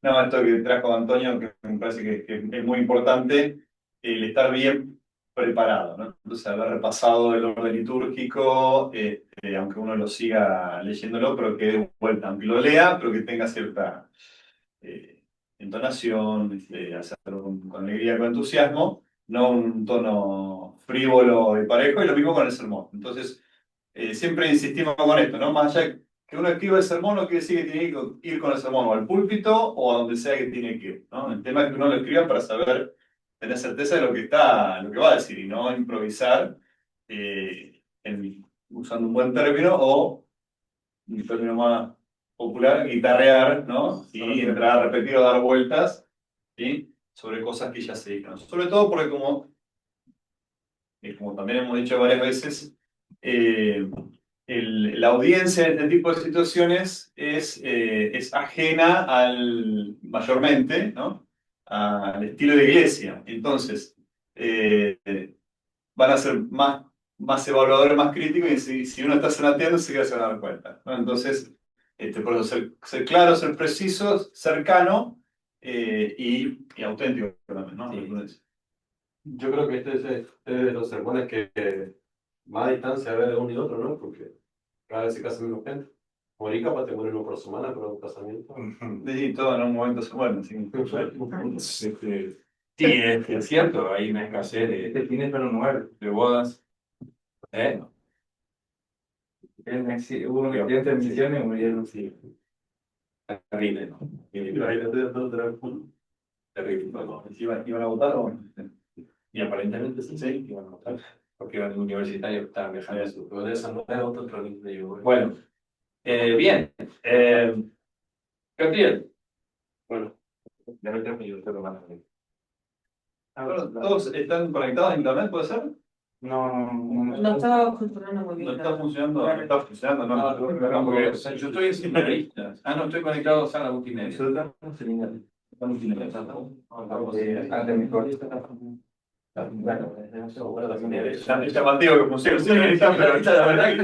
No, esto que trajo Antonio, que me parece que es muy importante, el estar bien preparado, ¿no? Entonces, haber repasado el orden litúrgico, aunque uno lo siga leyéndolo, pero que dé vuelta, aunque lo lea, pero que tenga cierta entonación, hacerlo con alegría, con entusiasmo, no un tono frívolo y parejo, y lo mismo con el sermón. Entonces, siempre insistimos con esto, ¿no? Más allá que uno escriba el sermón, no quiere decir que tiene que ir con el sermón o al púlpito o a donde sea que tiene que ir, ¿no? El tema es que uno lo escriba para saber, tener certeza de lo que va a decir y no improvisar usando un buen término o un término más popular, guitarrear, ¿no? Y entrar a repetir o dar vueltas, ¿sí? Sobre cosas que ya se dijeron. Sobre todo porque como también hemos dicho varias veces, la audiencia en este tipo de situaciones es ajena mayormente, ¿no? Al estilo de iglesia. Entonces, van a ser más evaluadores, más críticos, y si uno está sanateando, se van a dar cuenta, ¿no? Entonces, por eso ser claro, ser preciso, cercano y auténtico también, ¿no? Sí. Yo creo que este es de los sermones que más distancia ve de uno y otro, ¿no? Porque cada vez se casa menos gente. Morir capaz te muere uno por semana, pero un casamiento. Sí, todo en un momento se muere, sí. Sí, es cierto, hay una escasez Tiene pero no de bodas. Hubo un accidente en Misiones y murieron. Sí. Terrible, ¿no? Terrible. Bueno, ¿iban a votar o? Y aparentemente sí, iban a votar, porque iban universitarios que estaban viajando a su... Bueno, bien. Gabriel. Bueno, Dame 3 minutos nomás. ¿Todos están conectados a internet, puede ser? No estaba funcionando muy bien. No está funcionando, no está funcionando, no. Porque yo estoy en seminaristas. No estoy conectado a la multimedia. Antes mejor. Bueno, no se me acuerdo también de eso. Es llamativo que funcione, sí, pero La verdad que.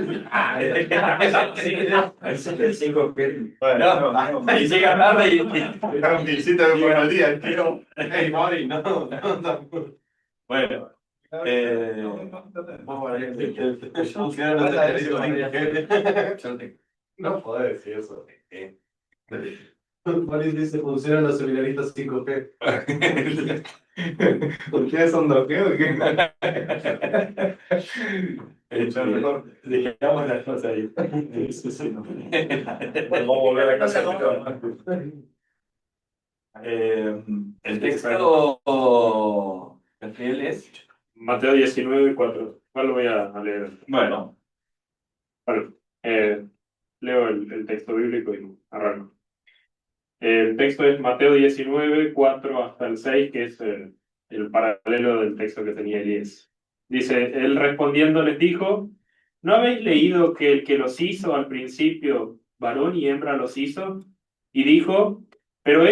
El 5G. bueno, no. Y llega tarde y. Dejar un pilcito de por el día, tío. Hey, Mori, no, no. Bueno, No podés decir eso. Maris dice, funcionan los seminaristas 5G. ¿Ustedes son 2G o qué? Dejamos las cosas ahí. vamos a volver a casa. El texto Gabriel es. Mateo 19:4. ¿Cuál lo voy a leer? Bueno, Bueno, leo el texto bíblico y arranco. El texto es Mateo 19:4 hasta el 6, que es el paralelo del texto que tenía Elías. Dice, él respondiendo les dijo, ¿no habéis leído que el que los hizo al principio, varón y hembra los hizo? Y dijo, pero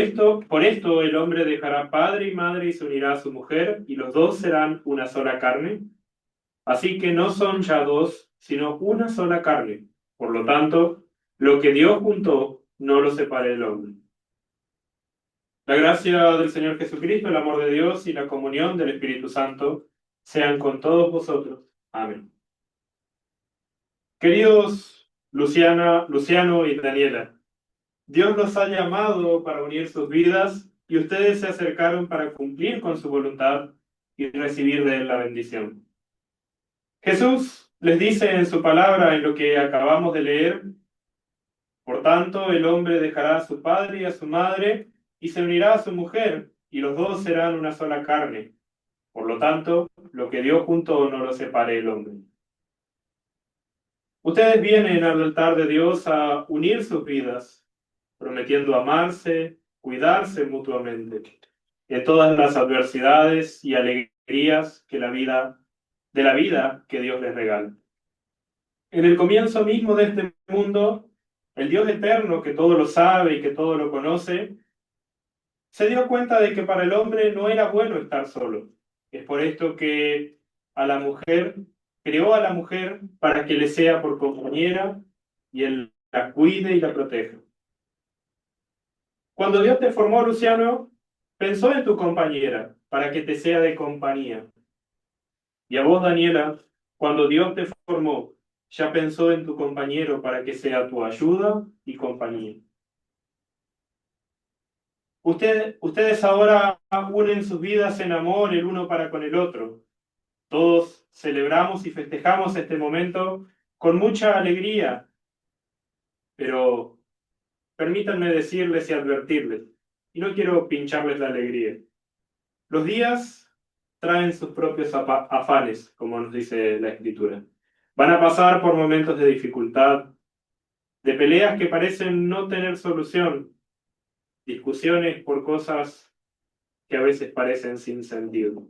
por esto el hombre dejará padre y madre y se unirá a su mujer, y los dos serán una sola carne. Así que no son ya dos, sino una sola carne. Por lo tanto, lo que Dios juntó, no lo separe el hombre. La gracia del Señor Jesucristo, el amor de Dios y la comunión del Espíritu Santo sean con todos vosotros. Amén. Queridos Luciano y Daniela, Dios los ha llamado para unir sus vidas y ustedes se acercaron para cumplir con su voluntad y recibir de él la bendición. Jesús les dice en su palabra, en lo que acabamos de leer, por tanto, el hombre dejará a su padre y a su madre y se unirá a su mujer, y los dos serán una sola carne. Por lo tanto, lo que Dios juntó no lo separe el hombre. Ustedes vienen al altar de Dios a unir sus vidas, prometiendo amarse, cuidarse mutuamente, en todas las adversidades y alegrías de la vida que Dios les regala. En el comienzo mismo de este mundo, el Dios eterno, que todo lo sabe y que todo lo conoce, se dio cuenta de que para el hombre no era bueno estar solo. Es por esto que creó a la mujer para que le sea por compañera y él la cuide y la proteja. Cuando Dios te formó, Luciano, pensó en tu compañera para que te sea de compañía. Y a vos, Daniela, cuando Dios te formó, ya pensó en tu compañero para que sea tu ayuda y compañía. Ustedes ahora unen sus vidas en amor el uno para con el otro. Todos celebramos y festejamos este momento con mucha alegría, pero permítanme decirles y advertirles, y no quiero pincharles la alegría. Los días traen sus propios afanes, como nos dice la Escritura. Van a pasar por momentos de dificultad, de peleas que parecen no tener solución, discusiones por cosas que a veces parecen sin sentido.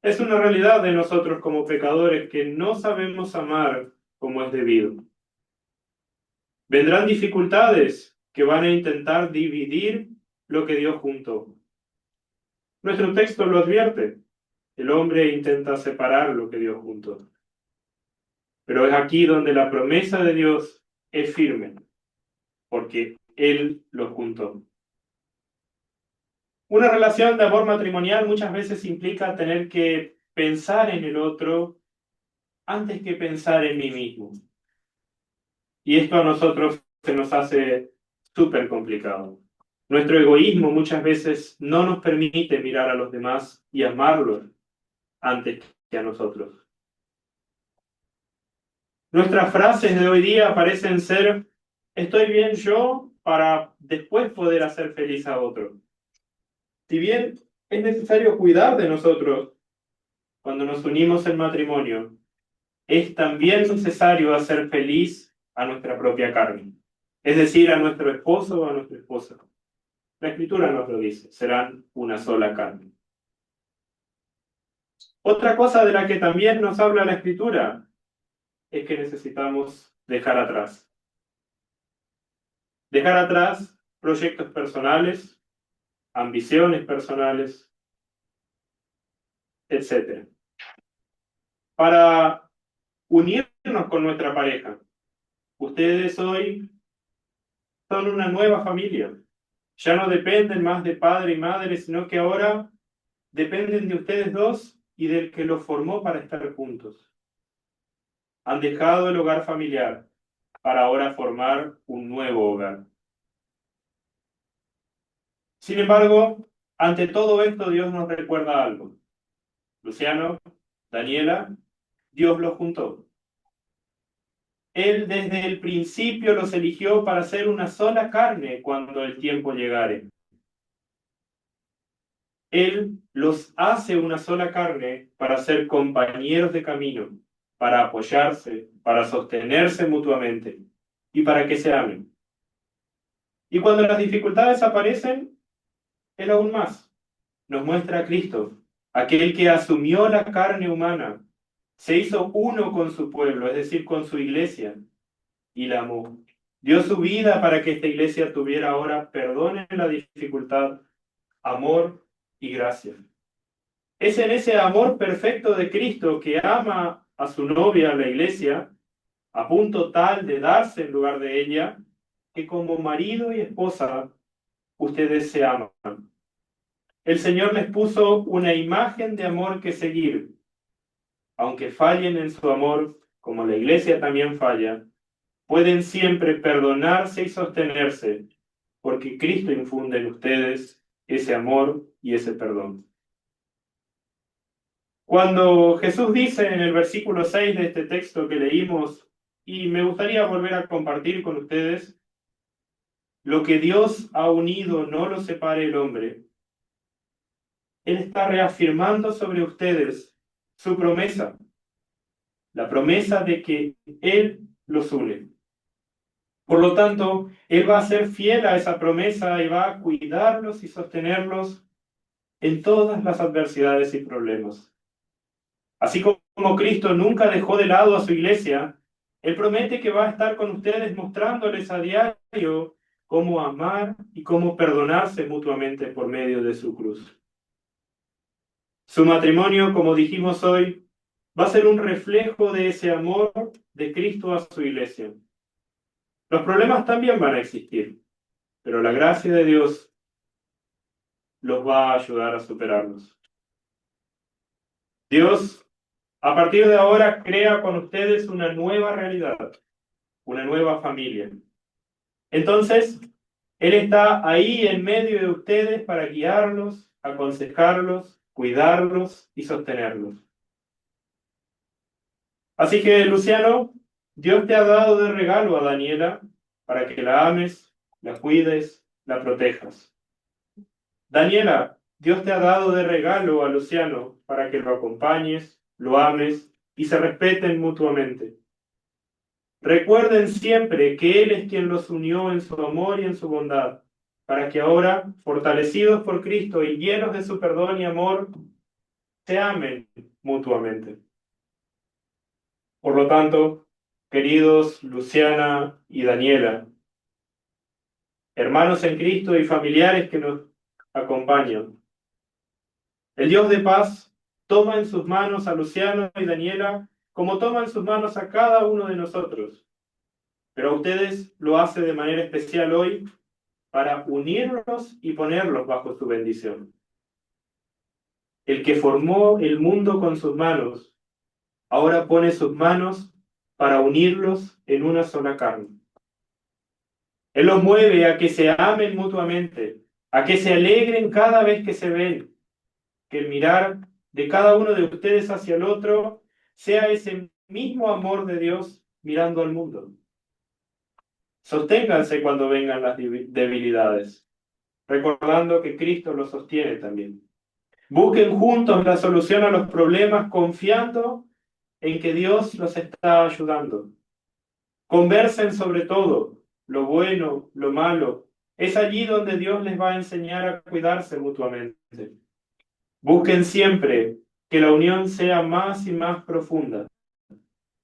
Es una realidad de nosotros como pecadores que no sabemos amar como es debido. Vendrán dificultades que van a intentar dividir lo que Dios juntó. Nuestro texto lo advierte. El hombre intenta separar lo que Dios juntó. Pero es aquí donde la promesa de Dios es firme, porque Él lo juntó. Una relación de amor matrimonial muchas veces implica tener que pensar en el otro antes que pensar en mí mismo. Y esto a nosotros se nos hace súper complicado. Nuestro egoísmo muchas veces no nos permite mirar a los demás y amarlos antes que a nosotros. Nuestras frases de hoy día parecen ser, estoy bien yo para después poder hacer feliz a otro. Si bien es necesario cuidar de nosotros cuando nos unimos en matrimonio, es también necesario hacer feliz a nuestra propia carne, es decir, a nuestro esposo o a nuestra esposa. La Escritura nos lo dice, serán una sola carne. Otra cosa de la que también nos habla la Escritura es que necesitamos dejar atrás. Dejar atrás proyectos personales, ambiciones personales, etc. Para unirnos con nuestra pareja, ustedes hoy son una nueva familia. Ya no dependen más de padre y madre, sino que ahora dependen de ustedes dos y del que los formó para estar juntos. Han dejado el hogar familiar para ahora formar un nuevo hogar. Sin embargo, ante todo esto, Dios nos recuerda algo. Luciano, Daniela, Dios los juntó. Él desde el principio los eligió para ser una sola carne cuando el tiempo llegare. Él los hace una sola carne para ser compañeros de camino, para apoyarse, para sostenerse mutuamente y para que se amen. Y cuando las dificultades aparecen, Él aún más nos muestra a Cristo, aquel que asumió la carne humana, se hizo uno con su pueblo, es decir, con su iglesia, y la amó. Dio su vida para que esta iglesia tuviera ahora perdón en la dificultad, amor y gracia. Es en ese amor perfecto de Cristo que ama a su novia, la iglesia, a punto tal de darse en lugar de ella, que como marido y esposa ustedes se aman. El Señor les puso una imagen de amor que seguir. Aunque fallen en su amor, como la iglesia también falla, pueden siempre perdonarse y sostenerse, porque Cristo infunde en ustedes ese amor y ese perdón. Cuando Jesús dice en el versículo 6 de este texto que leímos, y me gustaría volver a compartir con ustedes, lo que Dios ha unido no lo separe el hombre, Él está reafirmando sobre ustedes su promesa, la promesa de que Él los une. Por lo tanto, Él va a ser fiel a esa promesa y va a cuidarlos y sostenerlos en todas las adversidades y problemas. Así como Cristo nunca dejó de lado a su iglesia, Él promete que va a estar con ustedes mostrándoles a diario cómo amar y cómo perdonarse mutuamente por medio de su cruz. Su matrimonio, como dijimos hoy, va a ser un reflejo de ese amor de Cristo a su iglesia. Los problemas también van a existir, pero la gracia de Dios los va a ayudar a superarlos. Dios, a partir de ahora, crea con ustedes una nueva realidad, una nueva familia. Entonces, Él está ahí en medio de ustedes para guiarlos, aconsejarlos, cuidarlos y sostenerlos. Así que, Luciano, Dios te ha dado de regalo a Daniela para que la ames, la cuides, la protejas. Daniela, Dios te ha dado de regalo a Luciano para que lo acompañes, lo ames y se respeten mutuamente. Recuerden siempre que Él es quien los unió en su amor y en su bondad, para que ahora, fortalecidos por Cristo y llenos de su perdón y amor, se amen mutuamente. Por lo tanto, queridos Luciana y Daniela, hermanos en Cristo y familiares que nos acompañan, el Dios de paz toma en sus manos a Luciano y Daniela como toma en sus manos a cada uno de nosotros, pero a ustedes lo hace de manera especial hoy para unirlos y ponerlos bajo su bendición. El que formó el mundo con sus manos, ahora pone sus manos para unirlos en una sola carne. Él los mueve a que se amen mutuamente, a que se alegren cada vez que se ven, que el mirar de cada uno de ustedes hacia el otro sea ese mismo amor de Dios mirando al mundo. Sosténganse cuando vengan las debilidades, recordando que Cristo los sostiene también. Busquen juntos la solución a los problemas confiando en que Dios los está ayudando. Conversen sobre todo, lo bueno, lo malo. Es allí donde Dios les va a enseñar a cuidarse mutuamente. Busquen siempre que la unión sea más y más profunda.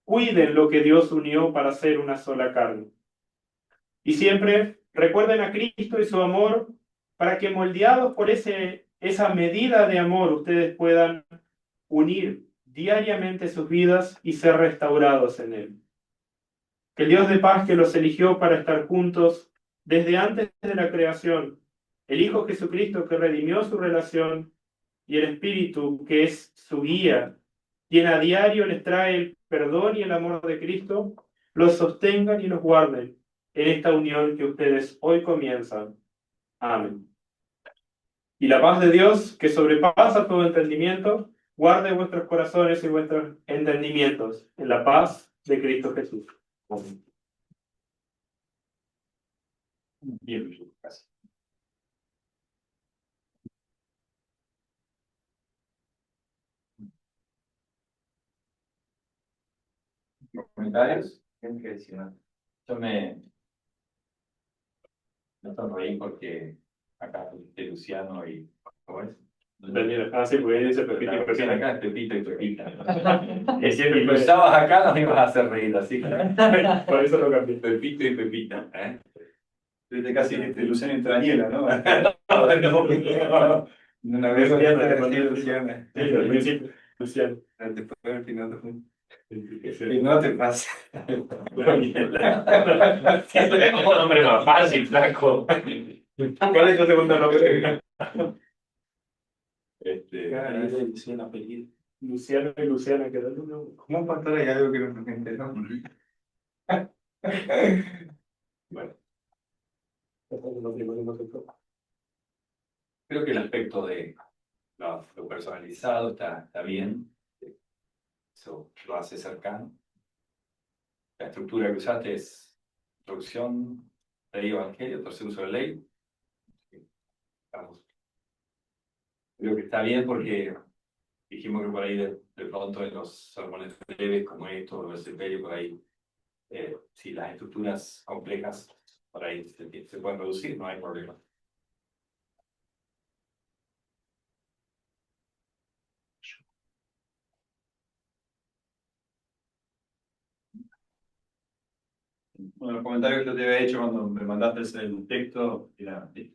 Cuiden lo que Dios unió para ser una sola carne. Y siempre recuerden a Cristo y su amor para que moldeados por esa medida de amor ustedes puedan unir diariamente sus vidas y ser restaurados en Él. Que el Dios de paz que los eligió para estar juntos desde antes de la creación, el Hijo Jesucristo que redimió su relación y el Espíritu que es su guía, quien a diario les trae el perdón y el amor de Cristo, los sostengan y los guarden en esta unión que ustedes hoy comienzan. Amén. Y la paz de Dios, que sobrepasa todo entendimiento, guarde vuestros corazones y vuestros entendimientos en la paz de Cristo Jesús. Amén. Bien, gracias. ¿Comentarios? ¿Qué que decir? Yo me sonreí porque acá de Luciano y ¿cómo es? Daniel, sí, porque ahí dice Pepito y La Pepita. acá es Pepito y Pepita. Y Si siempre lo fue- estabas acá nos ibas a hacer reír, así que Por eso lo cambié. Pepito y Pepita. Desde casi Luciano Entrañela, ¿no? No, una vez Luciana. Sí, al principio, Luciano. después al final te fue. Sí. Y no te pases. Es como nombre más fácil, flaco. ¿Cuál es tu segundo nombre? Luciano apellido. Luciano y Luciana, que dan un nombre. ¿Cómo pastor hay algo que no nos enteramos? Bueno, creo que el aspecto de lo personalizado está bien. Eso lo hace cercano. La estructura que usaste es introducción, ley evangelio, tercer uso de ley. Creo que está bien porque dijimos que por ahí de pronto en los sermones breves como esto, o el sepelio, por ahí, si las estructuras complejas por ahí se pueden reducir, no hay problema. Bueno, el comentario que yo te había hecho cuando me mandaste el texto era de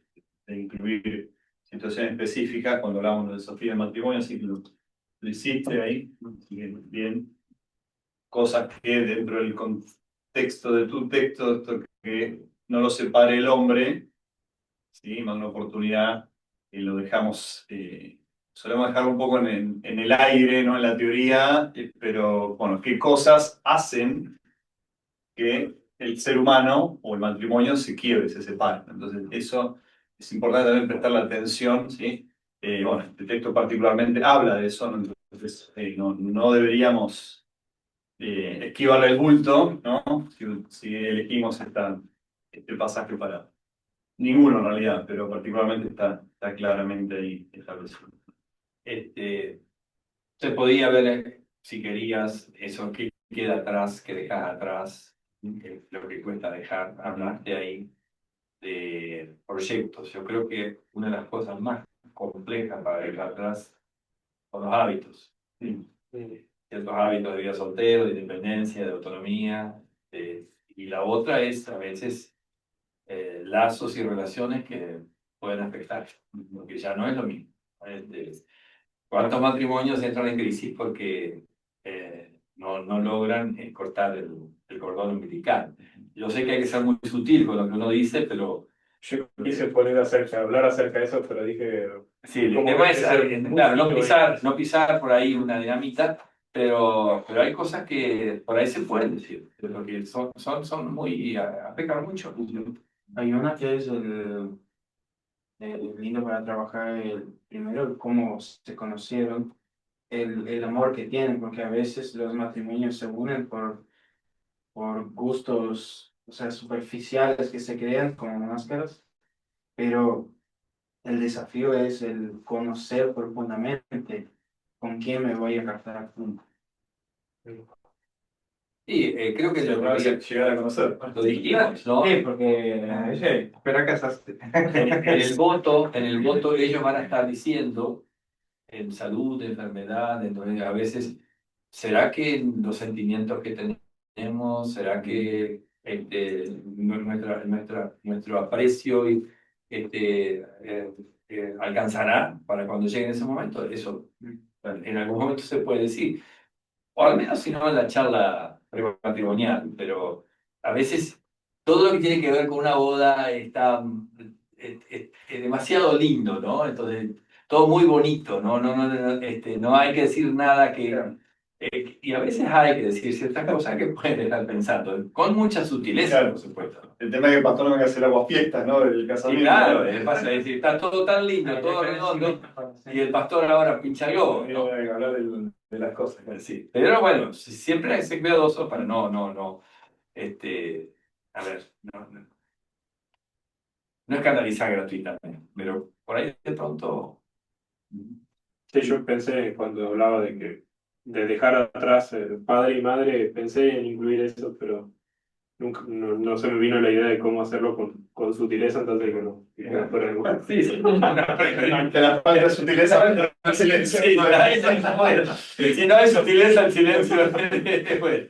incluir situaciones específicas cuando hablamos de desafío de matrimonio, así que lo hiciste ahí, así que bien. Cosas que dentro del contexto de tu texto, esto que no lo separe el hombre, ¿sí? Más una oportunidad, y lo dejamos, solemos dejarlo un poco en el aire, ¿no? En la teoría, pero bueno, qué cosas hacen que el ser humano o el matrimonio se quiebre, se separe. Entonces, eso es importante también prestarle atención, ¿sí? Bueno, este texto particularmente habla de eso, ¿no? Entonces, no deberíamos esquivarle el bulto, ¿no? Si elegimos este pasaje para ninguno en realidad, pero particularmente está claramente ahí establecido. Se podía ver, si querías, eso que queda atrás, que dejas atrás, lo que cuesta dejar. Hablaste ahí de proyectos. Yo creo que una de las cosas más complejas para dejar atrás son los hábitos. Sí. Ciertos hábitos de vida soltero, de independencia, de autonomía. Y la otra es a veces lazos y relaciones que pueden afectar, porque ya no es lo mismo. ¿Cuántos matrimonios entran en crisis porque no logran cortar el cordón umbilical? Yo sé que hay que ser muy sutil con lo que uno dice, pero Yo quise hablar acerca de eso, pero dije. sí, el como tema debe es ser claro, muy no pisar por ahí una dinamita, pero hay cosas que por ahí se pueden decir, porque son muy, afectan mucho. Hay una que es el lindo para trabajar, primero cómo se conocieron, el amor que tienen, porque a veces los matrimonios se unen por gustos, o sea, superficiales que se crean como máscaras, pero el desafío es el conocer profundamente con quién me voy a casar. Y creo que Llegar a conocer. lo dijimos, ¿no? Sí, porque Pero casaste. En el voto ellos van a estar diciendo en salud, enfermedad, entonces a veces, ¿será que los sentimientos que tenemos, será que nuestro aprecio alcanzará para cuando llegue ese momento? Eso En algún momento se puede decir, o al menos si no en la charla prematrimonial, pero a veces todo lo que tiene que ver con una boda está es demasiado lindo, ¿no? Entonces, todo muy bonito, ¿no? No hay que decir nada que... y a veces hay que decir ciertas cosas que pueden estar pensando, con mucha sutileza, Claro. por supuesto. El tema es que el pastor no venga a hacer agua fiestas, ¿no? Del Y casamiento. claro, es fácil decir, está todo tan lindo, todo redondo, y el pastor ahora pincha globo, No ¿no? hay que hablar de las cosas. Sí, pero bueno, siempre hay que ser cuidadoso para a ver, no escandalizar gratuitamente, pero por ahí de pronto, Sí, yo pensé cuando hablaba de dejar atrás padre y madre, pensé en incluir eso, pero nunca, no se me vino la idea de cómo hacerlo con sutileza, entonces que no, que queda fuera de lugar. sí, sí, Ante la falta de sutileza, el silencio. sí, bueno, si no hay sutileza, el silencio, bueno.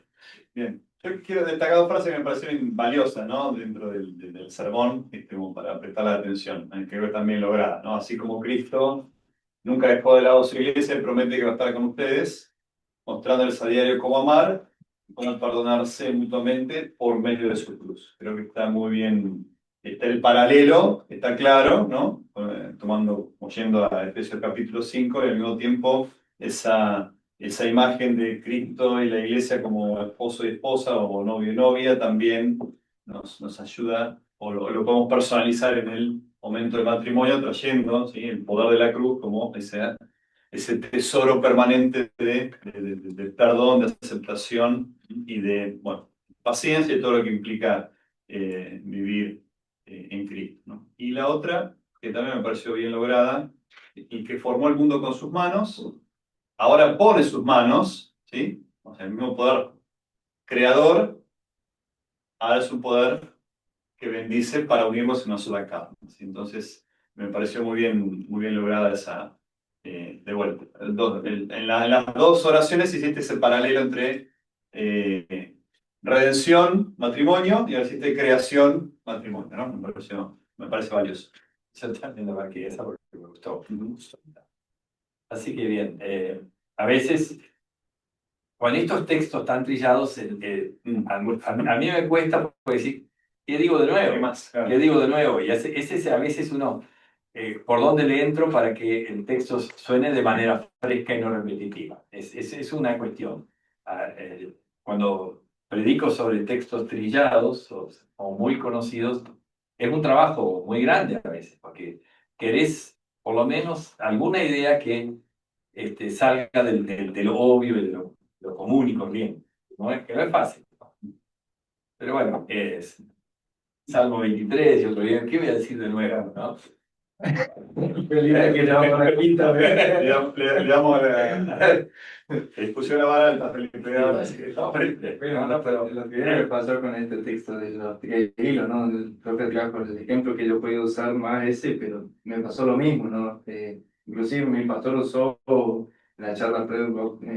Bien. Yo quiero destacar dos frases que me parecieron valiosas, ¿no? Dentro del sermón, como para prestar la atención, que ver también lograda, ¿no? Así como Cristo nunca dejó de lado su iglesia y promete que va a estar con ustedes, mostrándoles a diario cómo amar, cómo perdonarse mutuamente por medio de su cruz. Creo que está muy bien, está el paralelo, está claro, ¿no? Yendo a Efesios capítulo 5 y al mismo tiempo esa imagen de Cristo y la iglesia como esposo y esposa o novio y novia también nos ayuda o lo podemos personalizar en el momento del matrimonio trayendo, ¿sí?, el poder de la cruz como ese tesoro permanente de perdón, de aceptación y de, bueno, paciencia y todo lo que implica vivir en Cristo, ¿no? Y la otra, que también me pareció bien lograda, y que formó el mundo con sus manos, ahora pone sus manos, ¿sí? O sea, el mismo poder creador, ahora es un poder que bendice para unirnos en una sola carne, ¿sí? Entonces, me pareció muy bien lograda esa, de vuelta. En las dos oraciones hiciste ese paralelo entre redención, matrimonio, y ahora hiciste creación, matrimonio, ¿no? Me parece valioso. Yo también lo marqué esa porque me gustó. Así que bien, a veces con estos textos tan trillados, a mí me cuesta decir, ¿qué digo de nuevo? ¿Qué más? Claro. ¿Qué digo de nuevo? Y a veces uno, ¿por dónde le entro para que el texto suene de manera fresca y no repetitiva? Es una cuestión. Cuando predico sobre textos trillados o muy conocidos, es un trabajo muy grande a veces, porque querés por lo menos alguna idea que salga de lo obvio y de lo común y corriente. Que no es fácil. Pero bueno, es Salmo 23 y otro día, ¿qué voy a decir de nuevo? ¿No? Que ya para la quinta vez. Le damos la discusión a vara alta, Felipe. Pero lo que me pasó con este texto de los hilos, ¿no? Creo que trajo el ejemplo que yo podía usar más ese, pero me pasó lo mismo, ¿no? Inclusive mi pastor usó en la charla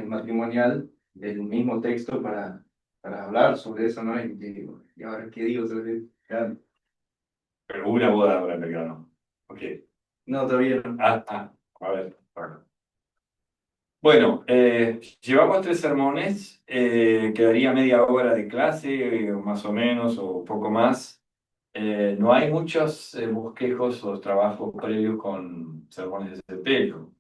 matrimonial el mismo texto para hablar sobre eso, ¿no? Y digo, ¿y ahora qué digo? Claro. Pero una boda ahora en Belgrano. Ok. No, todavía no. A ver. Bueno, llevamos 3 sermones, quedaría media hora de clase, más o menos, o un poco más. No hay muchos bosquejos o trabajos previos con sermones de ese pelo.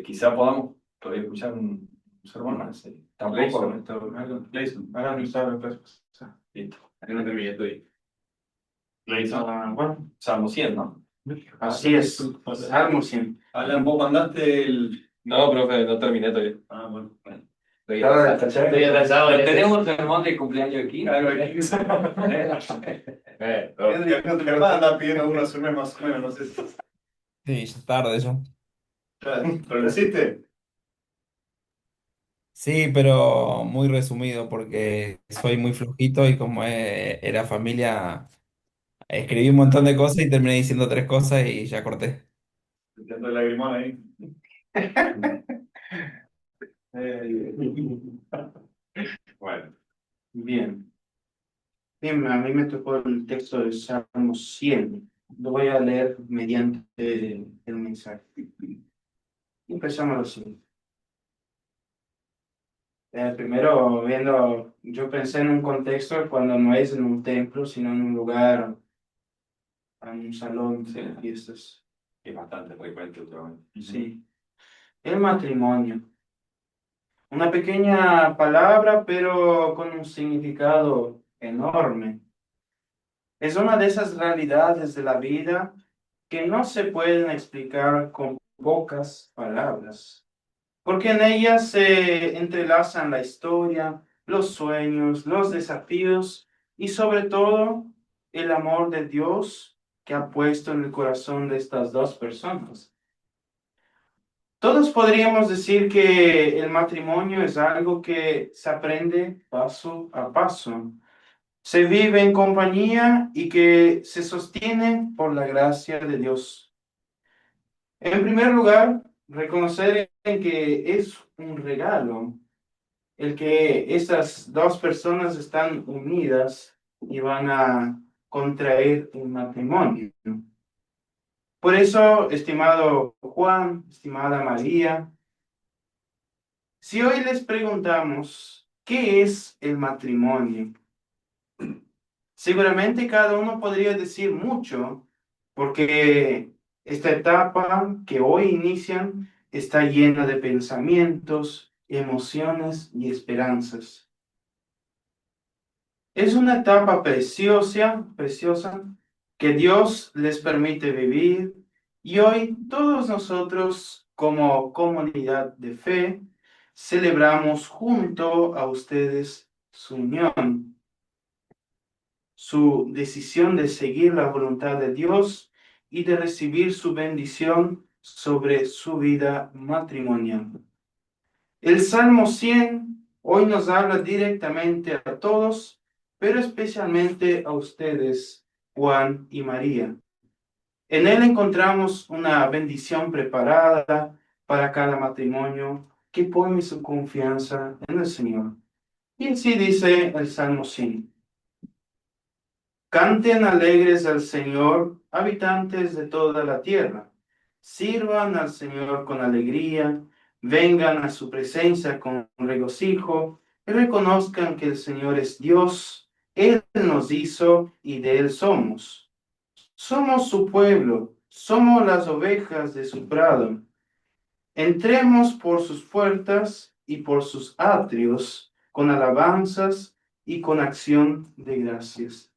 Quizá podamos todavía escuchar un sermón más. Tampoco. Ahora no sabe, pues. Listo. Ahí no terminé, estoy. Clayson. Bueno, Salmo 100, ¿no? así es. Salmo 100. Alan, vos mandaste el. No, profe, no terminé todavía. Bueno. Estoy Estoy atrasado. Tenemos un sermón de cumpleaños aquí. Algo aquí. No, tu hermana anda pidiendo uno su mes más o menos, no sé si. Sí, ya es tarde eso. ¿Pero lo hiciste? Sí, pero muy resumido porque soy muy flojito y como era familia, escribí un montón de cosas y terminé diciendo 3 cosas y ya corté. Echando el lagrimón ahí. Bueno, Bien. Bien, a mí me tocó el texto del Salmo 100. Lo voy a leer mediante el mensaje. Empezamos así. Primero, yo pensé en un contexto cuando no es en un templo, sino en un lugar, en un salón de fiestas. Es bastante frecuente últimamente. Sí. El matrimonio. Una pequeña palabra, pero con un significado enorme. Es una de esas realidades de la vida que no se pueden explicar con pocas palabras, porque en ellas se entrelazan la historia, los sueños, los desafíos y sobre todo el amor de Dios que ha puesto en el corazón de estas dos personas. Todos podríamos decir que el matrimonio es algo que se aprende paso a paso, se vive en compañía y que se sostiene por la gracia de Dios. En primer lugar, reconocer en que es un regalo el que esas dos personas están unidas y van a contraer un matrimonio. Por eso, estimado Juan, estimada María, si hoy les preguntamos, ¿qué es el matrimonio? Seguramente cada uno podría decir mucho, porque esta etapa que hoy inician está llena de pensamientos, emociones y esperanzas. Es una etapa preciosa que Dios les permite vivir y hoy todos nosotros como comunidad de fe celebramos junto a ustedes su unión, su decisión de seguir la voluntad de Dios y de recibir su bendición sobre su vida matrimonial. El Salmo 100 hoy nos habla directamente a todos, pero especialmente a ustedes, Juan y María. En él encontramos una bendición preparada para cada matrimonio que pone su confianza en el Señor. Y así dice el Salmo 100. Canten alegres al Señor, habitantes de toda la tierra. Sirvan al Señor con alegría, vengan a su presencia con regocijo, y reconozcan que el Señor es Dios, Él nos hizo y de Él somos. Somos su pueblo, somos las ovejas de su prado. Entremos por sus puertas y por sus atrios, con alabanzas y con acción de gracias.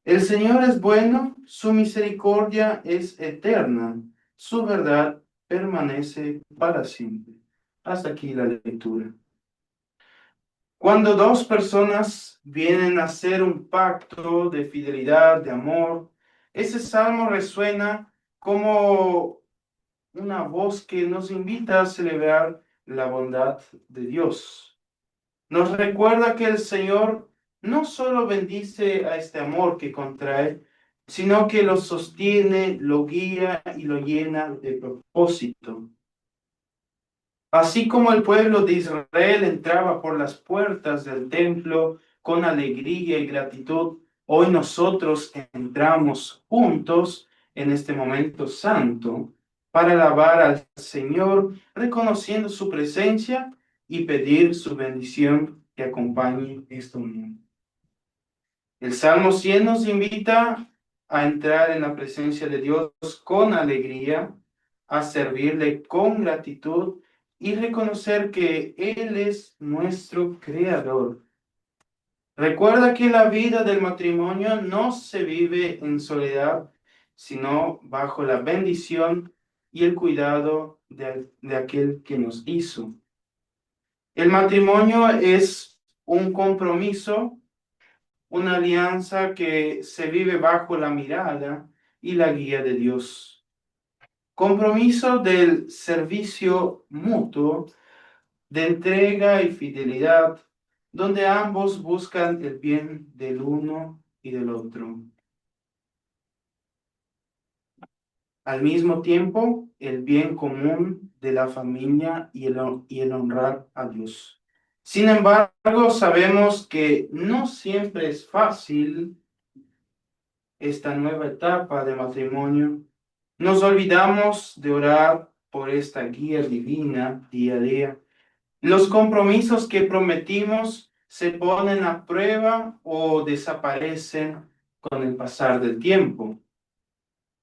El Señor es bueno, su misericordia es eterna, su verdad permanece para siempre. Hasta aquí la lectura. Cuando dos personas vienen a hacer un pacto de fidelidad, de amor, ese salmo resuena como una voz que nos invita a celebrar la bondad de Dios. Nos recuerda que el Señor no solo bendice a este amor que contrae, sino que lo sostiene, lo guía y lo llena de propósito. Así como el pueblo de Israel entraba por las puertas del templo con alegría y gratitud, hoy nosotros entramos juntos en este momento santo para alabar al Señor, reconociendo su presencia y pedir su bendición que acompañe esta unión. El Salmo 100 nos invita a entrar en la presencia de Dios con alegría, a servirle con gratitud y reconocer que Él es nuestro creador. Recuerda que la vida del matrimonio no se vive en soledad, sino bajo la bendición y el cuidado de aquel que nos hizo. El matrimonio es un compromiso, una alianza que se vive bajo la mirada y la guía de Dios. Compromiso del servicio mutuo, de entrega y fidelidad, donde ambos buscan el bien del uno y del otro. Al mismo tiempo, el bien común de la familia y el honrar a Dios. Sin embargo, sabemos que no siempre es fácil esta nueva etapa de matrimonio. Nos olvidamos de orar por esta guía divina día a día. Los compromisos que prometimos se ponen a prueba o desaparecen con el pasar del tiempo.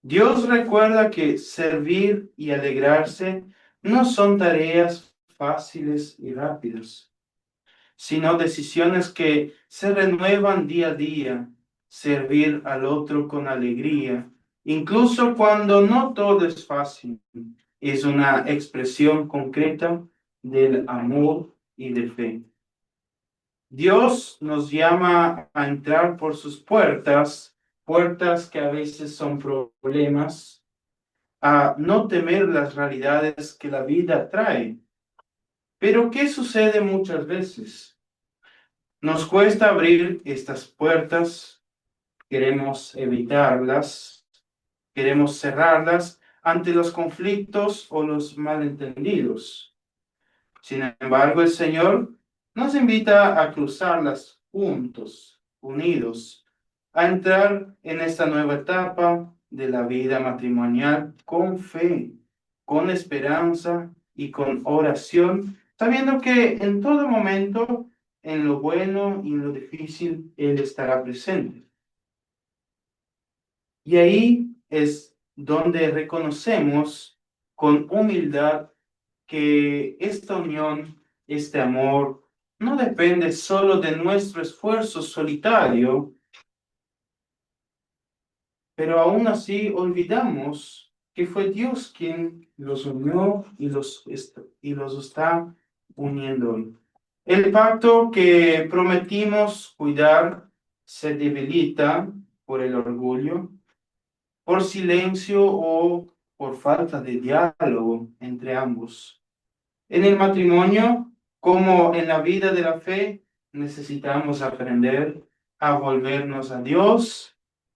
Dios recuerda que servir y alegrarse no son tareas fáciles y rápidas, sino decisiones que se renuevan día a día, servir al otro con alegría, incluso cuando no todo es fácil, es una expresión concreta del amor y de fe. Dios nos llama a entrar por sus puertas, puertas que a veces son problemas, a no temer las realidades que la vida trae. Pero ¿qué sucede muchas veces? Nos cuesta abrir estas puertas, queremos evitarlas, queremos cerrarlas ante los conflictos o los malentendidos. Sin embargo, el Señor nos invita a cruzarlas juntos, unidos, a entrar en esta nueva etapa de la vida matrimonial con fe, con esperanza y con oración, sabiendo que en todo momento, en lo bueno y en lo difícil, Él estará presente. Y ahí es donde reconocemos con humildad que esta unión, este amor, no depende solo de nuestro esfuerzo solitario, pero aún así olvidamos que fue Dios quien los unió y los está uniendo hoy. El pacto que prometimos cuidar se debilita por el orgullo, por silencio o por falta de diálogo entre ambos. En el matrimonio, como en la vida de la fe, necesitamos aprender a volvernos a Dios,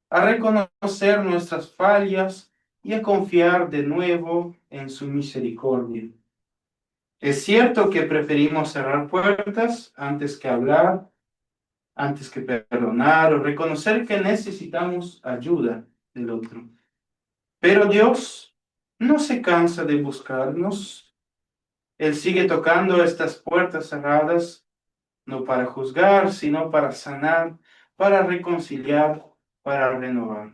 a reconocer nuestras fallas y a confiar de nuevo en su misericordia. Es cierto que preferimos cerrar puertas antes que hablar, antes que perdonar o reconocer que necesitamos ayuda del otro. Pero Dios no se cansa de buscarnos. Él sigue tocando estas puertas cerradas, no para juzgar, sino para sanar, para reconciliar, para renovar.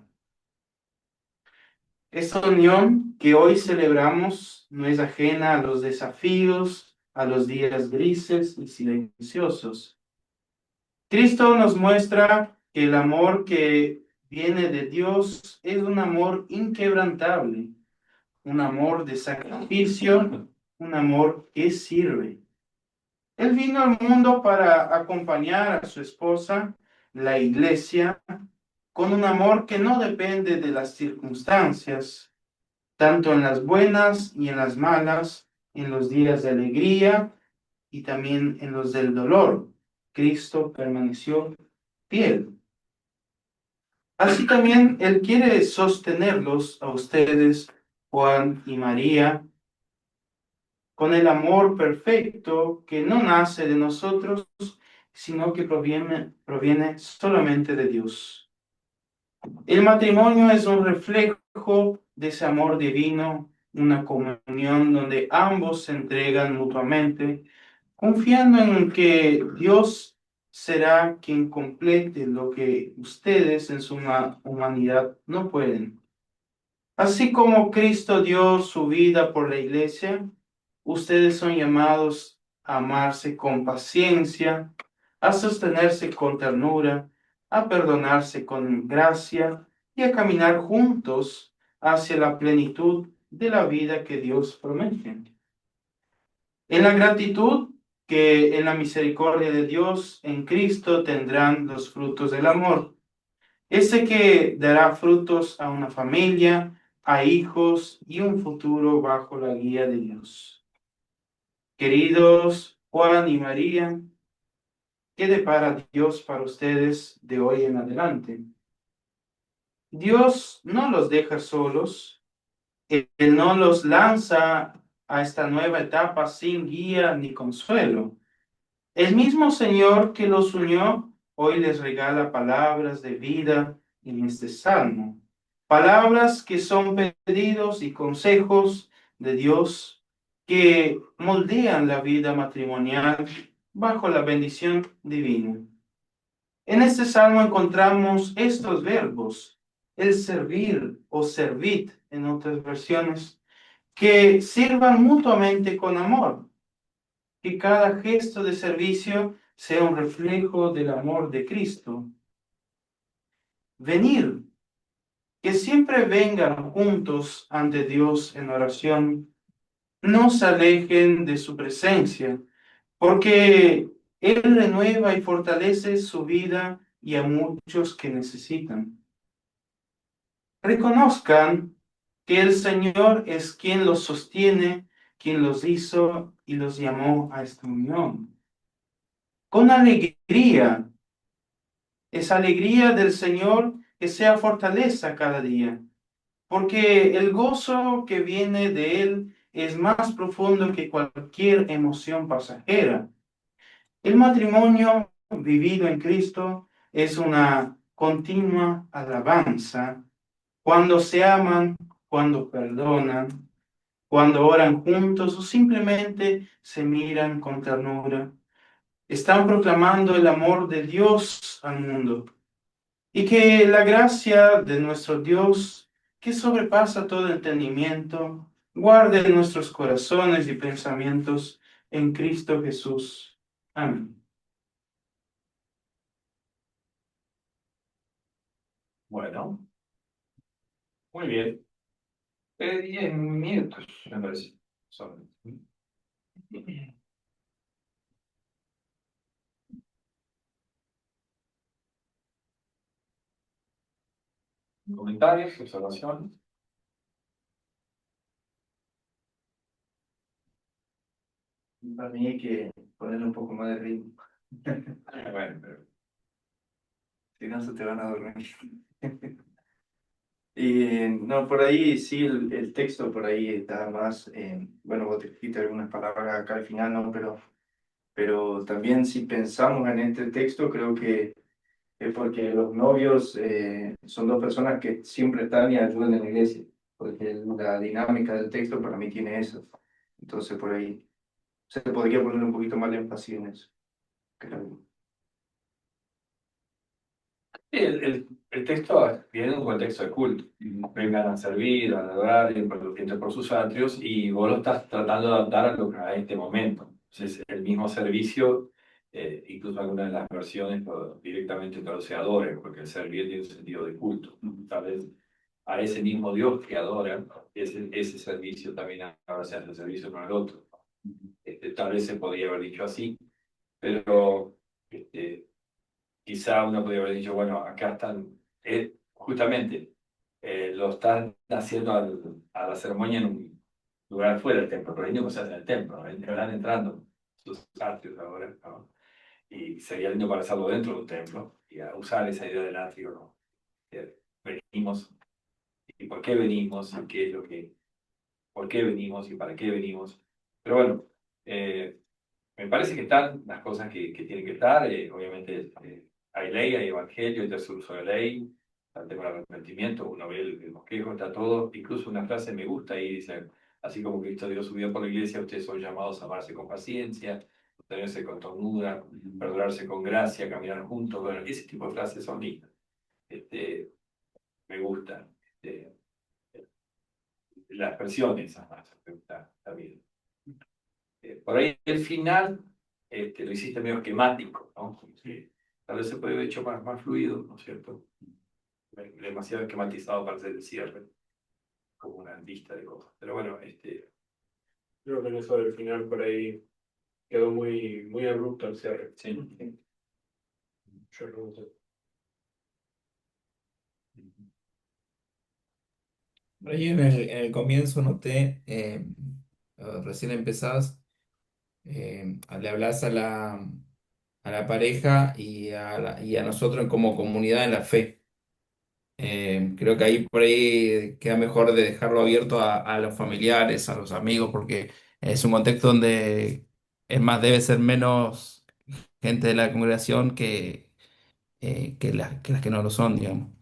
Esta unión que hoy celebramos no es ajena a los desafíos, a los días grises y silenciosos. Cristo nos muestra que el amor que viene de Dios es un amor inquebrantable, un amor de sacrificio, un amor que sirve. Él vino al mundo para acompañar a su esposa, la iglesia, con un amor que no depende de las circunstancias, tanto en las buenas y en las malas, en los días de alegría y también en los del dolor. Cristo permaneció fiel. Así también Él quiere sostenerlos a ustedes, Juan y María, con el amor perfecto que no nace de nosotros, sino que proviene solamente de Dios. El matrimonio es un reflejo de ese amor divino, una comunión donde ambos se entregan mutuamente, confiando en que Dios será quien complete lo que ustedes en su humanidad no pueden. Así como Cristo dio su vida por la iglesia, ustedes son llamados a amarse con paciencia, a sostenerse con ternura, a perdonarse con gracia y a caminar juntos hacia la plenitud de la vida que Dios promete. En la gratitud que en la misericordia de Dios en Cristo tendrán los frutos del amor, ese que dará frutos a una familia, a hijos y un futuro bajo la guía de Dios. Queridos Juan y María, ¿qué depara Dios para ustedes de hoy en adelante? Dios no los deja solos, Él no los lanza a esta nueva etapa sin guía ni consuelo. El mismo Señor que los unió, hoy les regala palabras de vida en este salmo. Palabras que son pedidos y consejos de Dios que moldean la vida matrimonial bajo la bendición divina. En este salmo encontramos estos verbos, el servir o servit en otras versiones, que sirvan mutuamente con amor, que cada gesto de servicio sea un reflejo del amor de Cristo. Venir, que siempre vengan juntos ante Dios en oración, no se alejen de su presencia, porque Él renueva y fortalece su vida y a muchos que necesitan. Reconozcan que el Señor es quien los sostiene, quien los hizo y los llamó a esta unión. Con alegría, esa alegría del Señor que sea fortaleza cada día, porque el gozo que viene de Él es más profundo que cualquier emoción pasajera. El matrimonio vivido en Cristo es una continua alabanza cuando se aman, cuando perdonan, cuando oran juntos o simplemente se miran con ternura. Están proclamando el amor de Dios al mundo y que la gracia de nuestro Dios, que sobrepasa todo entendimiento, guarde nuestros corazones y pensamientos en Cristo Jesús. Amén. Bueno, muy bien. 10 minutos, me parece. Son. Comentarios, observaciones. Para mí hay que ponerle un poco más de ritmo. Bueno, pero Si no, se te van a dormir. Y no, por ahí sí, el texto por ahí está más, bueno, vos te dijiste algunas palabras acá al final, ¿no? Pero también si pensamos en este texto, creo que es porque los novios son dos personas que siempre están y ayudan en la iglesia, porque la dinámica del texto para mí tiene eso. Entonces por ahí se podría poner un poquito más de énfasis en eso, creo. el texto viene de un contexto de culto. Vengan a servir, a adorar, y entre por sus atrios, y vos lo estás tratando de adaptar a este momento. Entonces, el mismo servicio, incluso algunas de las versiones directamente traducedores, porque el servir tiene un sentido de culto. Tal vez a ese mismo Dios que adoran, ese servicio también ahora se hace el servicio con el otro. Tal vez se podría haber dicho así, pero quizá uno podría haber dicho, bueno, acá están, justamente, lo están haciendo a la ceremonia en un lugar fuera del templo, pero ahí no se hace en el templo, van entrando sus atrios ahora, ¿no? Y sería lindo para hacerlo dentro de un templo y a usar esa idea del atrio, ¿no? Venimos, y por qué venimos, y qué es lo que, por qué venimos y para qué venimos. Pero bueno, me parece que están las cosas que tienen que estar. Obviamente hay ley, hay evangelio, hay tercer uso de ley, está el tema del arrepentimiento, uno ve el bosquejo, está todo. Incluso una frase me gusta y dice, así como Cristo dio su vida por la iglesia, ustedes son llamados a amarse con paciencia, tenerse con ternura, perdonarse con gracia, caminar juntos. Bueno, ese tipo de frases son lindas. Me gustan. La expresión de esas frases me gusta también. Por ahí el final lo hiciste medio esquemático, ¿no? Sí. Tal vez se puede haber hecho más fluido, ¿no es cierto? Demasiado esquematizado para hacer el cierre, como una lista de cosas. Pero bueno, Creo que en eso del final por ahí quedó muy abrupto el cierre. sí. Yo no sé. Por ahí en el comienzo noté, recién empezás, le hablas a la pareja y a nosotros como comunidad en la fe. Creo que ahí por ahí queda mejor de dejarlo abierto a los familiares, a los amigos, porque es un contexto donde es más, debe ser menos gente de la congregación que las que no lo son, digamos.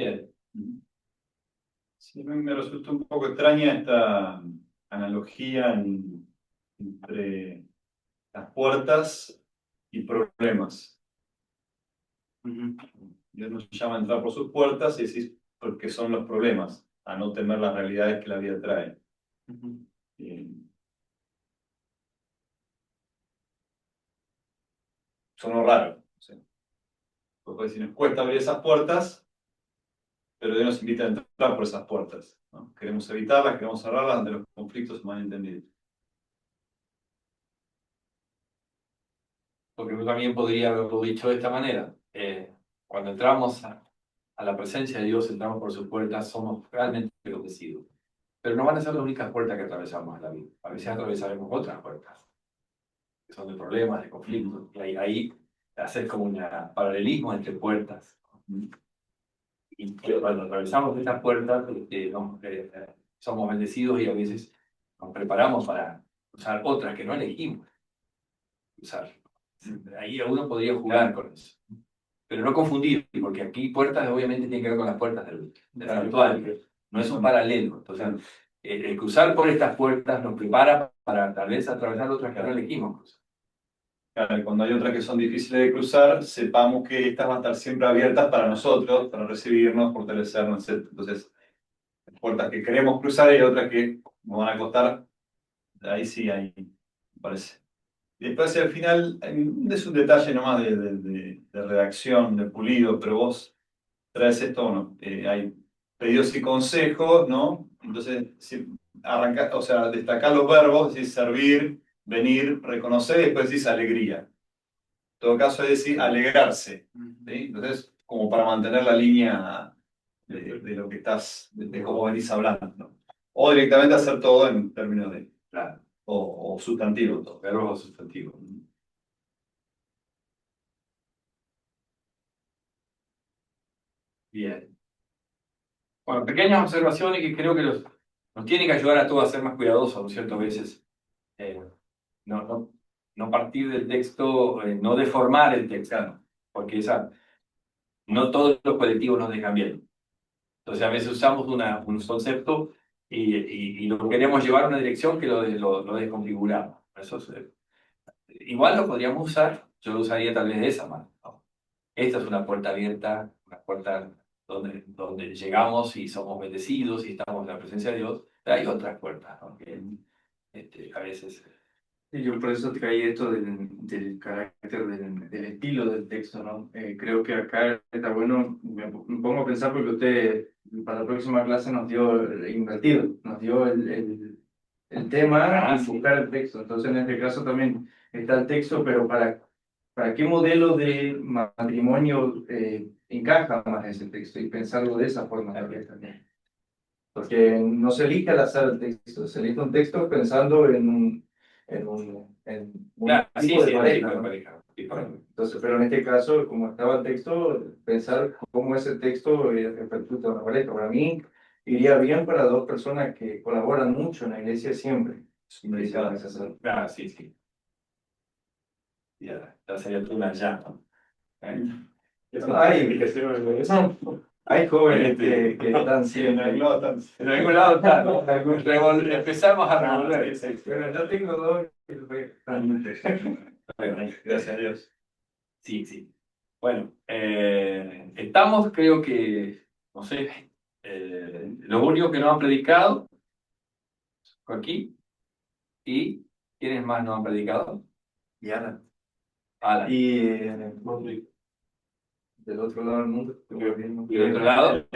Bien. Sí, me resultó un poco extraña esta analogía entre las puertas y problemas. Dios nos llama a entrar por sus puertas y decís porque son los problemas, a no temer las realidades que la vida trae. Sonó raro. O sea, porque si nos cuesta abrir esas puertas, pero Dios nos invita a entrar por esas puertas, ¿no? Queremos evitarlas, queremos cerrarlas ante los conflictos malentendidos. Porque yo también podría haberlo dicho de esta manera. Cuando entramos a la presencia de Dios, entramos por sus puertas, somos realmente bendecidos. Pero no van a ser las únicas puertas que atravesamos en la vida. A veces atravesaremos otras puertas, que son de problemas, de conflictos. Y ahí hacer como un paralelismo entre puertas. Y cuando atravesamos estas puertas, somos bendecidos y a veces nos preparamos para usar otras que no elegimos usar. Ahí uno podría jugar con eso. Pero no confundir, porque aquí puertas obviamente tienen que ver con las puertas del actual. No es un paralelo. Entonces, el cruzar por estas puertas nos prepara para tal vez atravesar otras que no elegimos. Claro, y cuando hay otras que son difíciles de cruzar, sepamos que estas van a estar siempre abiertas para nosotros, para recibirnos, fortalecernos, etc. Entonces, hay puertas que queremos cruzar y otras que nos van a costar. Ahí sí, ahí me parece. Y después, al final, es un detalle nomás de redacción, de pulido, pero vos traes esto, bueno, hay pedidos y consejos, ¿no? Entonces, si arrancar, o sea, destacar los verbos, es decir, servir, venir, reconocer, y después decís alegría. En todo caso, es decir, alegrarse. ¿Sí? Entonces, como para mantener la línea de lo que estás, de cómo venís hablando, ¿no? O directamente hacer todo en términos de, claro, o sustantivo, todo. Verbos o sustantivos. Bien. Bueno, pequeñas observaciones que creo que nos tienen que ayudar a todos a ser más cuidadosos, ¿no es cierto? A veces no partir del texto, no deformar el texto, porque no todos los colectivos nos dejan bien. Entonces a veces usamos un concepto y lo queremos llevar a una dirección que lo desconfiguramos. Eso igual lo podríamos usar, yo lo usaría tal vez de esa manera, ¿no? Esta es una puerta abierta, una puerta donde llegamos y somos bendecidos y estamos en la presencia de Dios, pero hay otras puertas, ¿no? Que a veces... Sí, yo por eso traí esto del carácter, del estilo del texto, ¿no? Creo que acá está bueno, me pongo a pensar porque usted para la próxima clase nos dio invertido, nos dio el tema y buscar el texto. Entonces en este caso también está el texto, pero ¿para qué modelo de matrimonio encaja más ese texto? Y pensarlo de esa forma también. Porque no se elige al azar el texto, se elige un texto pensando en un Claro, tipo de sí, pareja, tipo de ¿no? pareja. Entonces, pero en este caso, como estaba el texto, pensar cómo ese texto repercute a una pareja. Para mí, iría bien para dos personas que colaboran mucho en la iglesia siempre. Ah, sí, sí. Ya sería tú una llama. Hay jóvenes que están siempre. En algún lado está, ¿no? Empezamos a revolver. Pero yo tengo dos. Gracias a Dios. Sí, sí. Bueno, estamos, creo que, no sé, los únicos que no han predicado, aquí, y ¿quiénes más no han predicado? Y Alan. Alan. Y del otro lado del mundo. ¿Y del otro lado?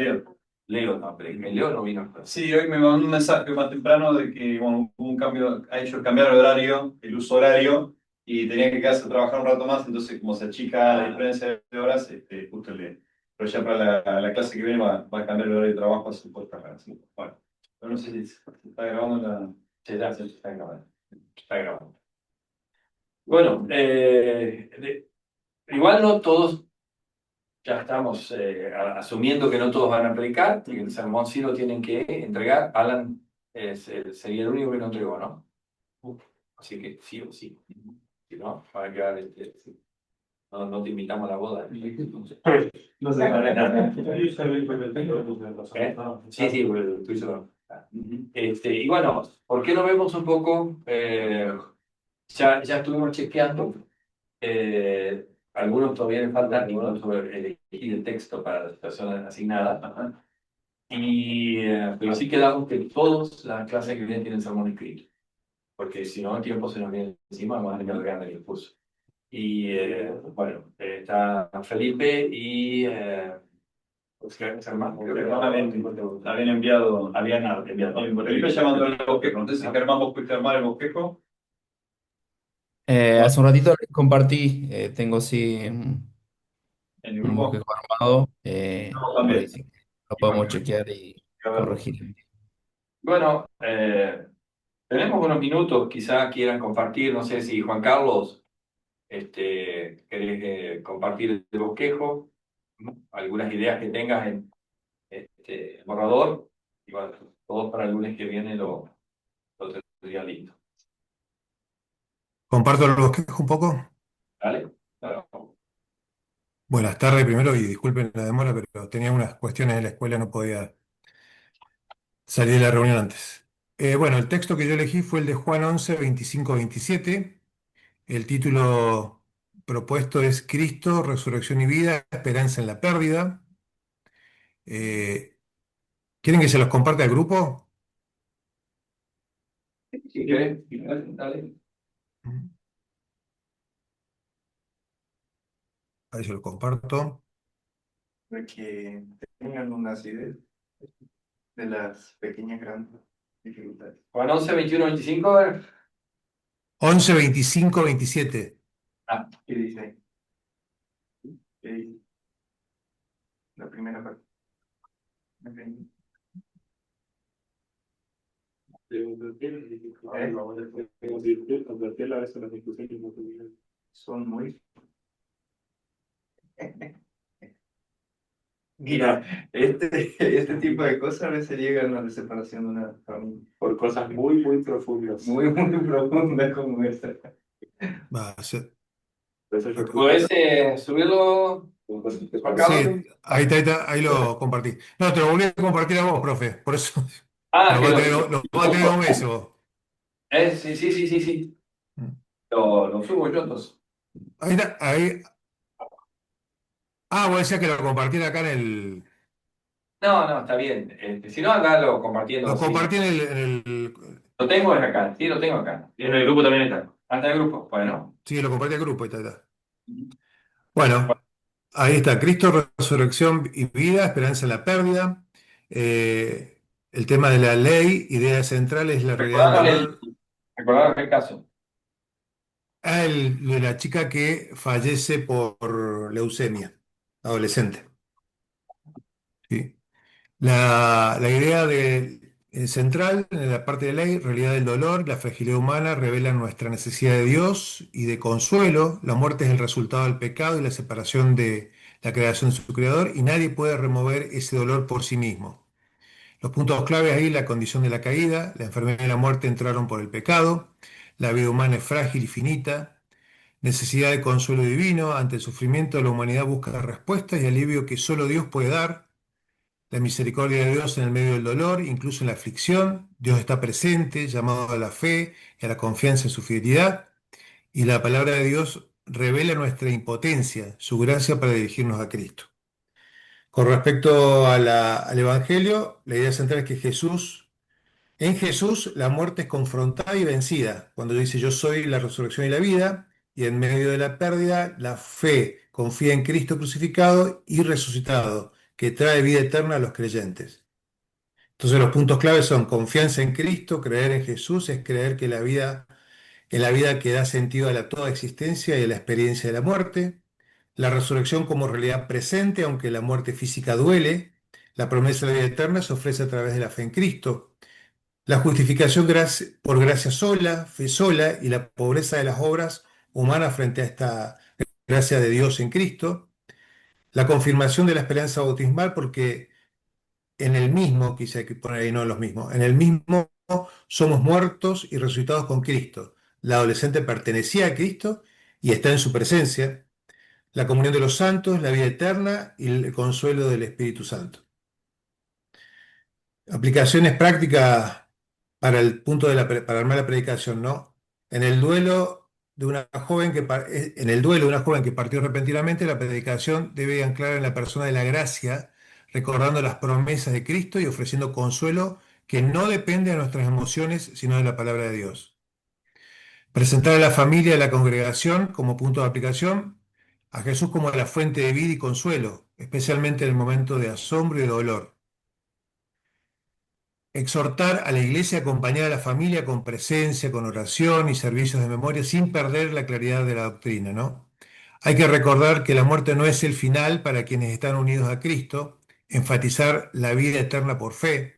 Leo no predica. Leo no vino. Sí, hoy me mandó un mensaje más temprano de que bueno, hubo un cambio, a ellos cambiaron el horario, el uso horario, y tenían que quedarse a trabajar un rato más, entonces como se achica la diferencia de horas, justo pero ya para la clase que viene va a cambiar el horario de trabajo a su puesta. Bueno, pero no sé si se está grabando la... Sí, ya, se está grabando. Está grabando. Bueno, igual no todos, ya estamos asumiendo que no todos van a predicar, y el sermón sí lo tienen que entregar. Alan sería el único que no entregó, ¿no? Así que sí o sí. Si no, va a quedar sí. no te invitamos a la boda. No sé, nada. ¿Eh? Sí, sí, bueno, tú y yo. Y bueno, ¿por qué no vemos un poco? Ya estuvimos chequeando. Algunos todavía le faltan incluso elegir el texto para las personas asignadas. Pero sí quedamos que todas las clases que vienen tienen sermón escrito. Porque si no, el tiempo se nos viene encima, vamos a tener que agregar el curso. Bueno, está Felipe y pues, creo que es hermano. Habían enviado, habían enviado. Felipe llamando al bosquejo. Entonces, Germán, vos pudiste armar el bosquejo. Hace un ratito les compartí, tengo sí En el un grupo. bosquejo armado, Estamos por ahí también. sí lo podemos chequear y A verlo. corregir. Bueno, tenemos unos minutos, quizá quieran compartir, no sé si Juan Carlos, querés compartir el bosquejo, ¿no? Algunas ideas que tengas en el borrador, y bueno, todos para el lunes que viene lo tendría listo. Comparto el bosquejo un poco. ¿Vale? Claro. Buenas tardes primero y disculpen la demora, pero tenía unas cuestiones en la escuela, no podía salir de la reunión antes. Bueno, el texto que yo elegí fue el de Juan 11, 25, 27. El título propuesto es Cristo, Resurrección y Vida, Esperanza en la Pérdida. Eh, ¿Quieren que se los comparte al grupo? Si querés, dale. Ahí se los comparto. Para que tengan unas ideas de las pequeñas grandes dificultades. Juan 11, 21, 25, 11, 25, 27. ¿Qué dice ahí? ¿Qué dice? La primera parte. Ok. Advertir a veces las discusiones no terminan. Son muy. Mira, Este tipo de cosas a veces llegan a la separación de una familia. Por cosas muy, muy profundas. Muy, muy profundas como esta. Va a ser- Entonces yo ¿puedes subirlo, Juan Carlos? Sí, ahí está, ahí lo compartí. No, te lo volví a compartir a vos, profe. Por eso Ah, lo que voy a tener, lo voy a tener 2 veces vos. sí, sí, sí, sí, sí. Lo subo yo entonces. Ahí está, ahí. Ah, vos decías que lo compartiera acá en el. No, está bien. Si no, andalo compartiendo Lo así. compartí en el. Lo tengo acá, sí, lo tengo acá. Y en el grupo también está. Hasta el grupo. Bueno. Sí, lo compartí al grupo, ahí está. Bueno, ahí está. Cristo, resurrección y vida, esperanza en la pérdida. El tema de la ley, idea central es la realidad del dolor. Recordaron el caso. El de la chica que fallece por leucemia, adolescente. Sí. La idea central en la parte de la ley, realidad del dolor, la fragilidad humana revelan nuestra necesidad de Dios y de consuelo. La muerte es el resultado del pecado y la separación de la creación de su creador y nadie puede remover ese dolor por sí mismo. Los puntos claves ahí, la condición de la caída, la enfermedad y la muerte entraron por el pecado, la vida humana es frágil y finita, necesidad de consuelo divino, ante el sufrimiento la humanidad busca respuestas y alivio que solo Dios puede dar. La misericordia de Dios en el medio del dolor, incluso en la aflicción. Dios está presente, llamado a la fe y a la confianza en su fidelidad. Y la palabra de Dios revela nuestra impotencia, su gracia para dirigirnos a Cristo. Con respecto al Evangelio, la idea central es que en Jesús la muerte es confrontada y vencida. Cuando dice yo soy la resurrección y la vida, y en medio de la pérdida, la fe confía en Cristo crucificado y resucitado, que trae vida eterna a los creyentes. Entonces los puntos claves son confianza en Cristo, creer en Jesús, es creer que en la vida que da sentido a la toda existencia y a la experiencia de la muerte, la resurrección como realidad presente, aunque la muerte física duele, la promesa de la vida eterna se ofrece a través de la fe en Cristo, la justificación por gracia sola, fe sola y la pobreza de las obras humanas frente a esta gracia de Dios en Cristo, la confirmación de la esperanza bautismal porque en el mismo, quise poner ahí no los mismos, en el mismo somos muertos y resucitados con Cristo. La adolescente pertenecía a Cristo y está en su presencia. la comunión de los santos, la vida eterna y el consuelo del Espíritu Santo. Aplicaciones prácticas para el punto para armar la predicación, ¿no? En el duelo de una joven en el duelo de una joven que partió repentinamente, la predicación debe anclar en la persona de la gracia, recordando las promesas de Cristo y ofreciendo consuelo que no depende de nuestras emociones, sino de la palabra de Dios. Presentar a la familia y a la congregación como punto de aplicación, a Jesús como la fuente de vida y consuelo, especialmente en el momento de asombro y de dolor. Exhortar a la iglesia a acompañar a la familia con presencia, con oración y servicios de memoria sin perder la claridad de la doctrina, ¿no? Hay que recordar que la muerte no es el final para quienes están unidos a Cristo, enfatizar la vida eterna por fe,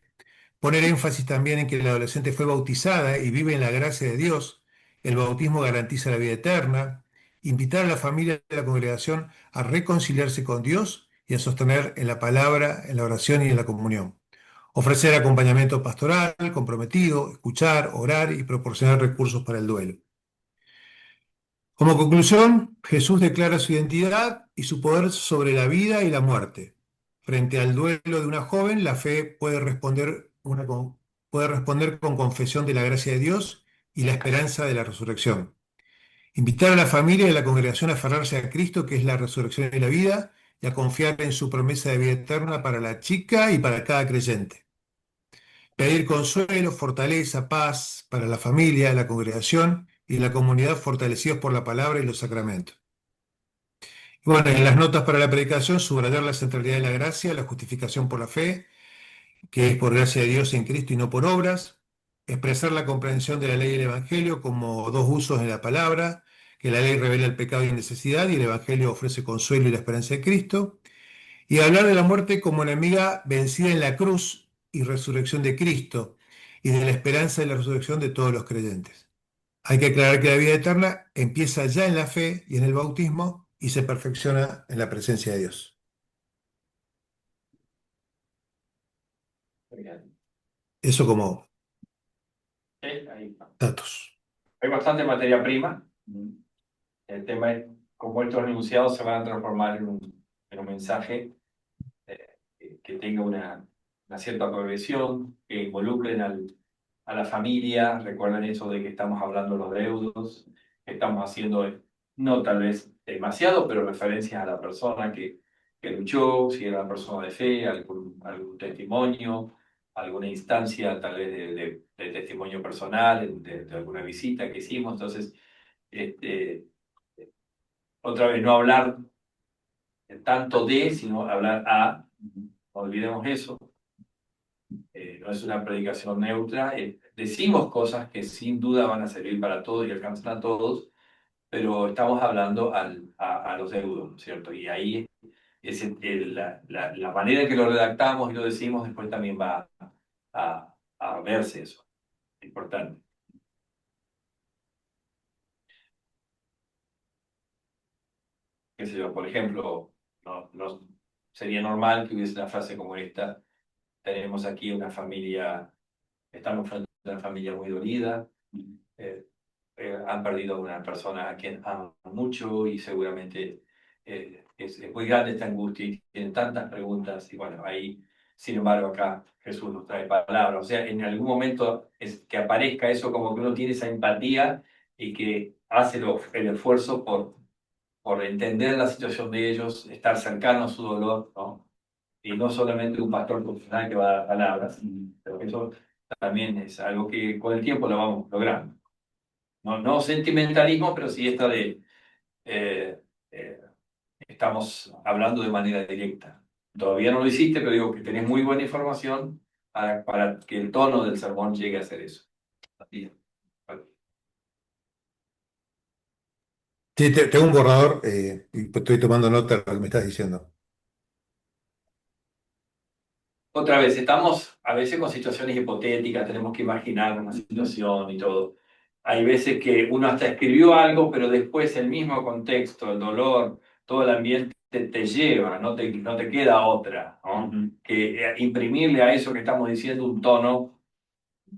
poner énfasis también en que la adolescente fue bautizada y vive en la gracia de Dios, el bautismo garantiza la vida eterna, invitar a la familia de la congregación a reconciliarse con Dios y a sostener en la palabra, en la oración y en la comunión. Ofrecer acompañamiento pastoral, comprometido, escuchar, orar y proporcionar recursos para el duelo. Como conclusión, Jesús declara su identidad y su poder sobre la vida y la muerte. Frente al duelo de una joven, la fe puede responder con confesión de la gracia de Dios y la esperanza de la resurrección. Invitar a la familia y a la congregación a aferrarse a Cristo, que es la resurrección y la vida, y a confiar en su promesa de vida eterna para la chica y para cada creyente. Pedir consuelo, fortaleza, paz para la familia, la congregación y la comunidad fortalecidos por la palabra y los sacramentos. Bueno, en las notas para la predicación, subrayar la centralidad de la gracia, la justificación por la fe, que es por gracia de Dios en Cristo y no por obras. Expresar la comprensión de la ley y el Evangelio como dos usos de la palabra, que la ley revela el pecado y necesidad y el Evangelio ofrece consuelo y la esperanza de Cristo. Y hablar de la muerte como enemiga vencida en la cruz y resurrección de Cristo, y de la esperanza de la resurrección de todos los creyentes. Hay que aclarar que la vida eterna empieza ya en la fe y en el bautismo y se perfecciona en la presencia de Dios. Eso como Ahí está. datos. Hay bastante materia prima. El tema es cómo estos enunciados se van a transformar en un mensaje que tenga una cierta progresión, que involucren a la familia. Recuerden eso de que estamos hablando de los deudos, que estamos haciendo, no tal vez demasiado, pero referencias a la persona que luchó, si era una persona de fe, algún testimonio, alguna instancia tal vez de testimonio personal, de alguna visita que hicimos. Entonces, otra vez, no hablar tanto de, sino hablar a. No olvidemos eso. No es una predicación neutra. Decimos cosas que sin duda van a servir para todos y alcanzan a todos, pero estamos hablando a los deudos, ¿no es cierto? Y ahí la manera en que lo redactamos y lo decimos después también va a verse eso. Importante. Qué sé yo, por ejemplo, no sería normal que hubiese una frase como esta: tenemos aquí una familia, estamos frente a una familia muy dolida, han perdido a una persona a quien aman mucho y seguramente es muy grande esta angustia y tienen tantas preguntas. Y bueno, ahí, sin embargo, acá Jesús nos trae palabras. O sea, en algún momento es que aparezca eso, como que uno tiene esa empatía y que hace el esfuerzo por entender la situación de ellos, estar cercano a su dolor, ¿no? Y no solamente un pastor profesional que va a dar palabras, pero eso también es algo que con el tiempo lo vamos logrando. No sentimentalismo, pero sí esta de eh, eh, estamos hablando de manera directa. Todavía no lo hiciste, pero digo que tenés muy buena información para que el tono del sermón llegue a ser eso. Así. Sí, tengo un borrador y estoy tomando nota de lo que me estás diciendo. Otra vez, estamos a veces con situaciones hipotéticas, tenemos que imaginar una situación y todo. Hay veces que uno hasta escribió algo, pero después el mismo contexto, el dolor, todo el ambiente te lleva, no te queda otra, ¿no? Que imprimirle a eso que estamos diciendo un tono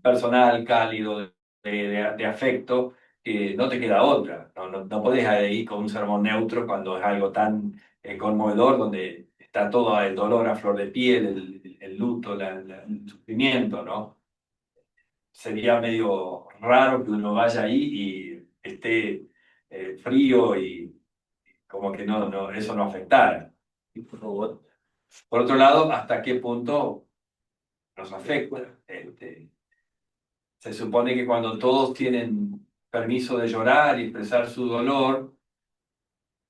personal, cálido, de afecto, que no te queda otra. No podés ir con un sermón neutro cuando es algo tan conmovedor, donde está todo el dolor a flor de piel, el luto, el sufrimiento, ¿no? Sería medio raro que uno vaya ahí y esté frío y como que eso no afectara. Por otro lado, ¿hasta qué punto nos afecta? Se supone que cuando todos tienen permiso de llorar y expresar su dolor,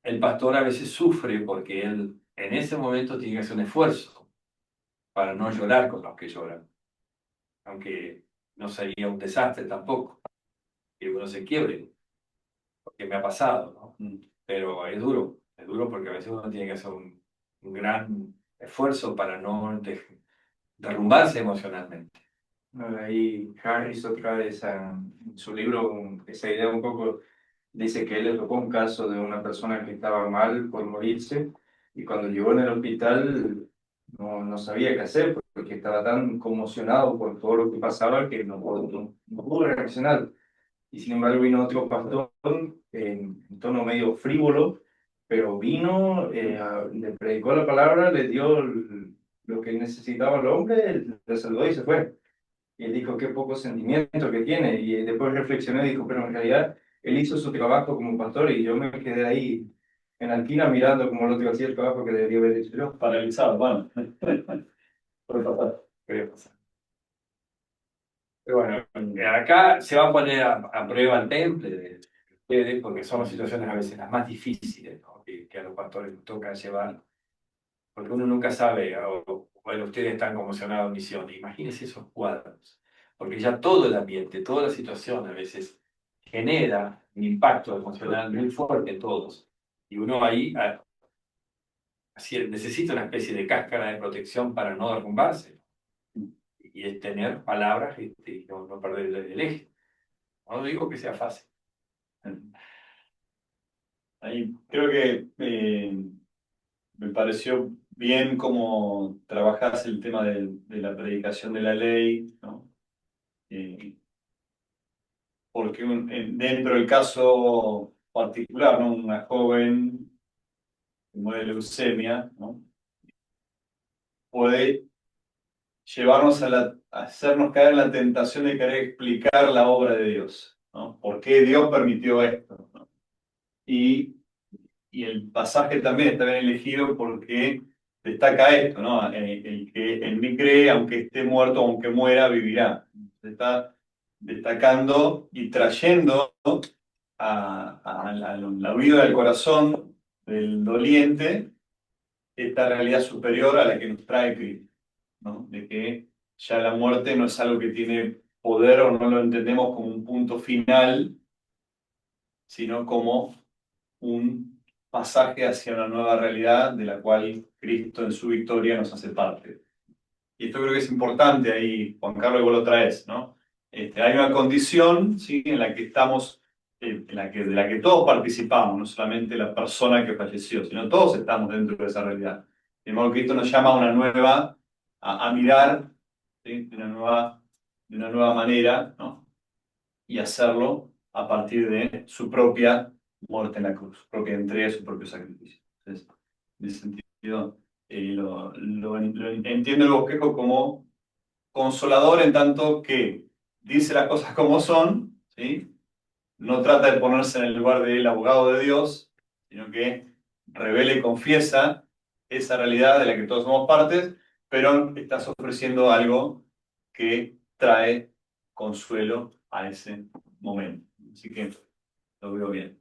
el pastor a veces sufre porque él en ese momento tiene que hacer un esfuerzo para no llorar con los que lloran, aunque no sería un desastre tampoco que uno se quiebre, porque me ha pasado, ¿no? Pero es duro porque a veces uno tiene que hacer un gran esfuerzo para no derrumbarse emocionalmente. Ahí Harris otra vez en su libro, esa idea un poco, dice que él le tocó un caso de una persona que estaba mal por morirse y cuando llegó en el hospital no sabía qué hacer porque estaba tan conmocionado por todo lo que pasaba que no pudo reaccionar. Y sin embargo vino otro pastor en tono medio frívolo, pero vino, le predicó la palabra, le dio lo que necesitaba el hombre, le saludó y se fue. Y él dijo, qué poco sentimiento que tiene. Y después reflexionó y dijo, pero en realidad él hizo su trabajo como pastor y yo me quedé ahí en la esquina mirando como el otro hacía el trabajo que debería haber hecho yo. Paralizado, bueno. Puede pasar, puede pasar. Pero bueno, acá se va a poner a prueba el temple de ustedes, porque son las situaciones a veces las más difíciles, ¿no? Que a los pastores les toca llevar, porque uno nunca sabe, bueno, ustedes están conmocionados en misión, imagínense esos cuadros, porque ya todo el ambiente, toda la situación a veces genera un impacto emocional muy fuerte en todos, y uno ahí así, necesita una especie de cáscara de protección para no derrumbarse, y es tener palabras y no perder el eje. No digo que sea fácil. Ahí creo que me pareció bien cómo trabajás el tema de la predicación de la ley, ¿no? Porque dentro del caso particular, ¿no? Una joven que muere de leucemia, ¿no? Puede llevarnos a hacernos caer en la tentación de querer explicar la obra de Dios, ¿no? ¿Por qué Dios permitió esto? ¿No? Y el pasaje también está bien elegido porque destaca esto, ¿no? El que en mí cree, aunque esté muerto, aunque muera, vivirá. Se está destacando y trayendo la vida del corazón del doliente esta realidad superior a la que nos trae Cristo, ¿no? De que ya la muerte no es algo que tiene poder o no lo entendemos como un punto final, sino como un pasaje hacia una nueva realidad de la cual Cristo en su victoria nos hace parte. Y esto creo que es importante ahí, Juan Carlos, y vos lo traes, ¿no? Hay una condición, ¿sí? En la que estamos, de la que todos participamos, no solamente la persona que falleció, sino todos estamos dentro de esa realidad. De modo que Cristo nos llama a una nueva, a mirar, ¿sí? De una nueva manera, ¿no? Y hacerlo a partir de su propia muerte en la cruz, su propia entrega, su propio sacrificio. Entonces, en ese sentido, lo entiendo el bosquejo como consolador en tanto que dice las cosas como son, ¿sí? No trata de ponerse en el lugar del abogado de Dios, sino que revela y confiesa esa realidad de la que todos somos partes, pero estás ofreciendo algo que trae consuelo a ese momento. Así que lo veo bien.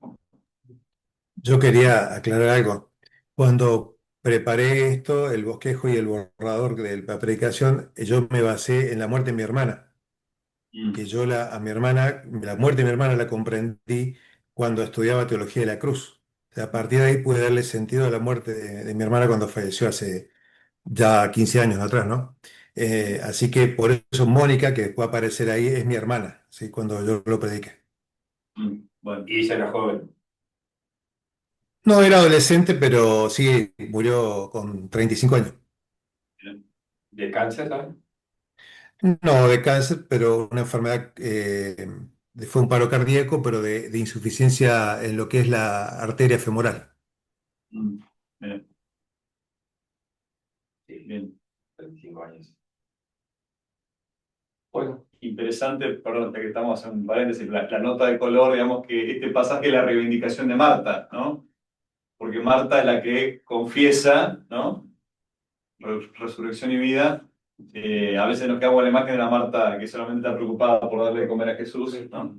Yo quería aclarar algo. Cuando preparé esto, el bosquejo y el borrador de la predicación, yo me basé en la muerte de mi hermana, que yo a mi hermana, la muerte de mi hermana la comprendí cuando estudiaba teología de la cruz. O sea, a partir de ahí pude darle sentido a la muerte de mi hermana cuando falleció hace ya 15 años atrás, ¿no? Así que por eso Mónica, que después va a aparecer ahí, es mi hermana, ¿sí? Cuando yo lo prediqué. Bueno, Y ella era joven. No era adolescente, pero sí murió con 35 años. ¿De cáncer también? No de cáncer, pero una enfermedad fue un paro cardíaco, pero de insuficiencia en lo que es la arteria femoral. Bien, Sí, bien. 35 años. Bueno, Interesante, perdón, ya que estamos en un paréntesis, la nota de color, digamos que este pasaje es la reivindicación de Marta, ¿no? Porque Marta es la que confiesa, ¿no? Resurrección y vida. A veces nos quedamos con la imagen de la Marta que solamente está preocupada por darle de comer a Jesús, ¿no?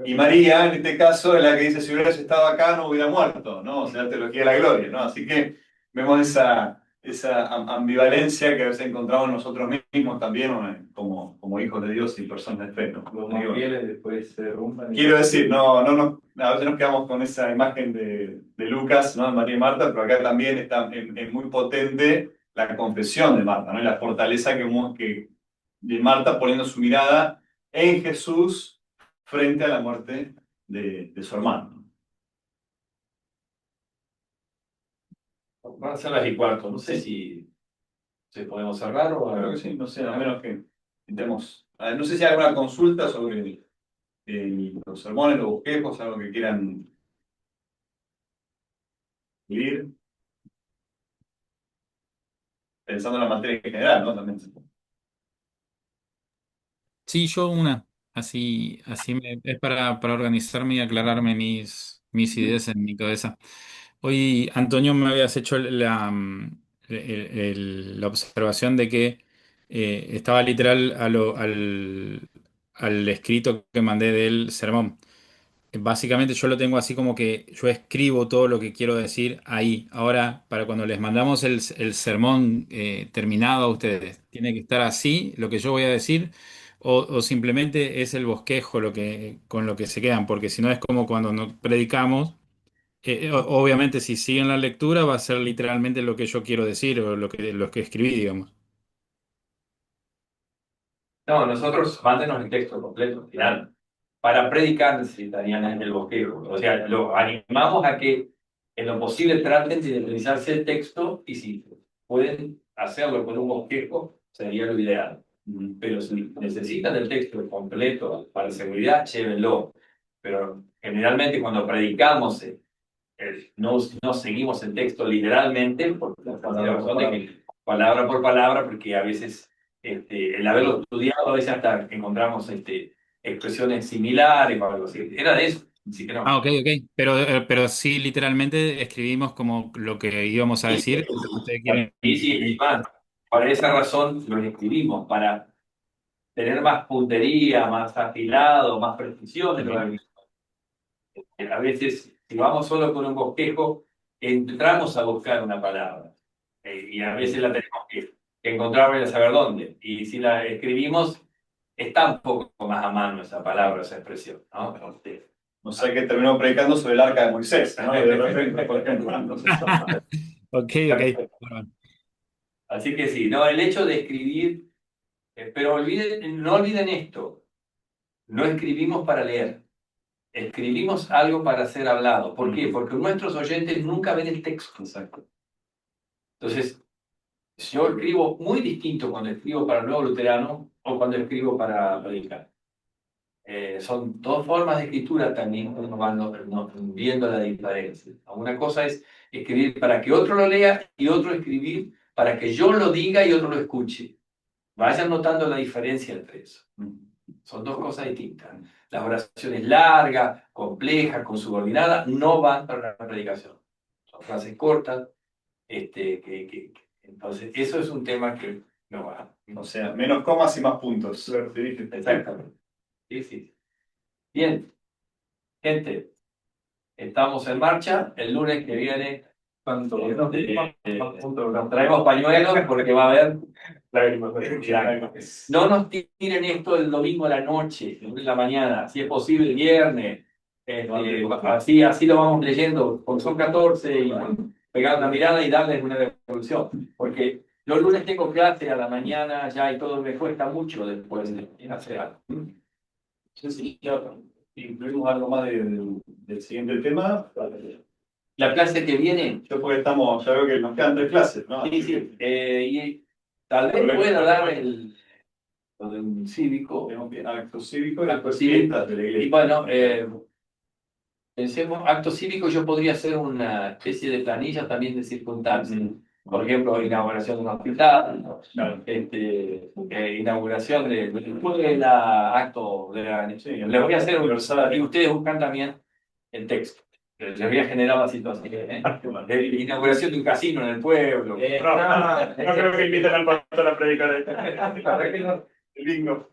Y María, en este caso, es la que dice, si hubieras estado acá no hubiera muerto, ¿no? O sea, teología de la gloria, ¿no? Así que vemos esa ambivalencia que a veces encontramos nosotros mismos también, ¿no? como hijos de Dios y personas de fe, ¿no? Los más fieles después se derrumban. Quiero decir, a veces nos quedamos con esa imagen de Lucas, ¿no? De María y Marta, pero acá también está es muy potente la confesión de Marta, ¿no? Y la fortaleza de Marta poniendo su mirada en Jesús frente a la muerte de su hermano. van a ser las y cuarto. No sé si podemos cerrar o... Creo que sí, no sé, a menos que intentemos. No sé si hay alguna consulta sobre los sermones, los bosquejos, algo que quieran escribir, pensando en la materia en general, ¿no? También. Sí, yo una. Es para organizarme y aclararme mis ideas en mi cabeza. Hoy, Antonio, me habías hecho la observación de que estaba literal al escrito que mandé del sermón. Básicamente yo lo tengo así como que yo escribo todo lo que quiero decir ahí. Ahora, para cuando les mandamos el sermón terminado a ustedes, ¿tiene que estar así lo que yo voy a decir? O simplemente es el bosquejo con lo que se quedan? Porque si no es como cuando nos predicamos. Obviamente, si siguen la lectura, va a ser literalmente lo que yo quiero decir o lo que escribí, digamos. No, nosotros mándenos el texto completo, final. Para predicar necesitarían el bosquejo. O sea, lo animamos a que en lo posible traten de utilizarse el texto y si pueden hacerlo con un bosquejo, sería lo ideal. Pero si necesitan el texto completo para seguridad, llévenlo. Pero generalmente cuando predicamos, no seguimos el texto literalmente, por la razón de que palabra por palabra, porque a veces el haberlo estudiado, a veces hasta encontramos expresiones similares o algo así. Era de eso, así que no. Ah, ok, ok. Pero sí, literalmente escribimos como lo que íbamos a decir. Ustedes quieren. Y sí, y más, por esa razón los escribimos, para tener más puntería, más afilado, más precisión en lo que a veces, si vamos solo con un bosquejo, entramos a buscar una palabra. Y a veces la tenemos que encontrar y saber dónde. Y si la escribimos, está un poco más a mano esa palabra, esa expresión, ¿no? No sé qué terminó predicando sobre el arca de Moisés, ¿no? De repente, por ejemplo. Entonces, Ok, ok. Bueno. Así que sí, no, el hecho de escribir, pero no olviden esto, no escribimos para leer. Escribimos algo para ser hablado. ¿Por qué? Porque nuestros oyentes nunca ven el texto. Exacto. Entonces, yo escribo muy distinto cuando escribo para el Nuevo Luterano o cuando escribo para predicar. Son dos formas de escritura también, uno va viendo la diferencia. Una cosa es escribir para que otro lo lea y otro escribir para que yo lo diga y otro lo escuche. Vayan notando la diferencia entre eso. Son dos cosas distintas. Las oraciones largas, complejas, con subordinada, no van para una predicación. Son frases cortas. Entonces, eso es un tema que no va. o sea, menos comas y más puntos. Exactamente. Sí, sí. Bien, gente, estamos en marcha. El lunes que viene nos traemos pañuelos porque va a haber... No nos tiren esto el domingo a la noche, en la mañana, si es posible el viernes. Así lo vamos leyendo, porque son 14 y pegar una mirada y darles una devolución. Porque yo el lunes tengo clase a la mañana ya y todo me cuesta mucho después de hacer algo. Sí, claro. Incluimos algo más del siguiente tema. La clase que viene... Yo porque ya veo que nos quedan 3 clases, ¿no? Sí, sí. Y tal vez pueda dar lo de un cívico. Tenemos que acto cívico y Acto después cívico. fiestas de la Y iglesia. bueno, pensemos, acto cívico, yo podría hacer una especie de planilla también de circunstancias. Por ejemplo, inauguración de un hospital, ¿no? Claro. Inauguración de escuela, acto de año. Sí, Les voy a hacer un aniversario. y ustedes buscan también el texto. Les voy a generar la situación. Inauguración de un casino en el pueblo. No creo que inviten al pastor a predicar. Para que no- El bingo.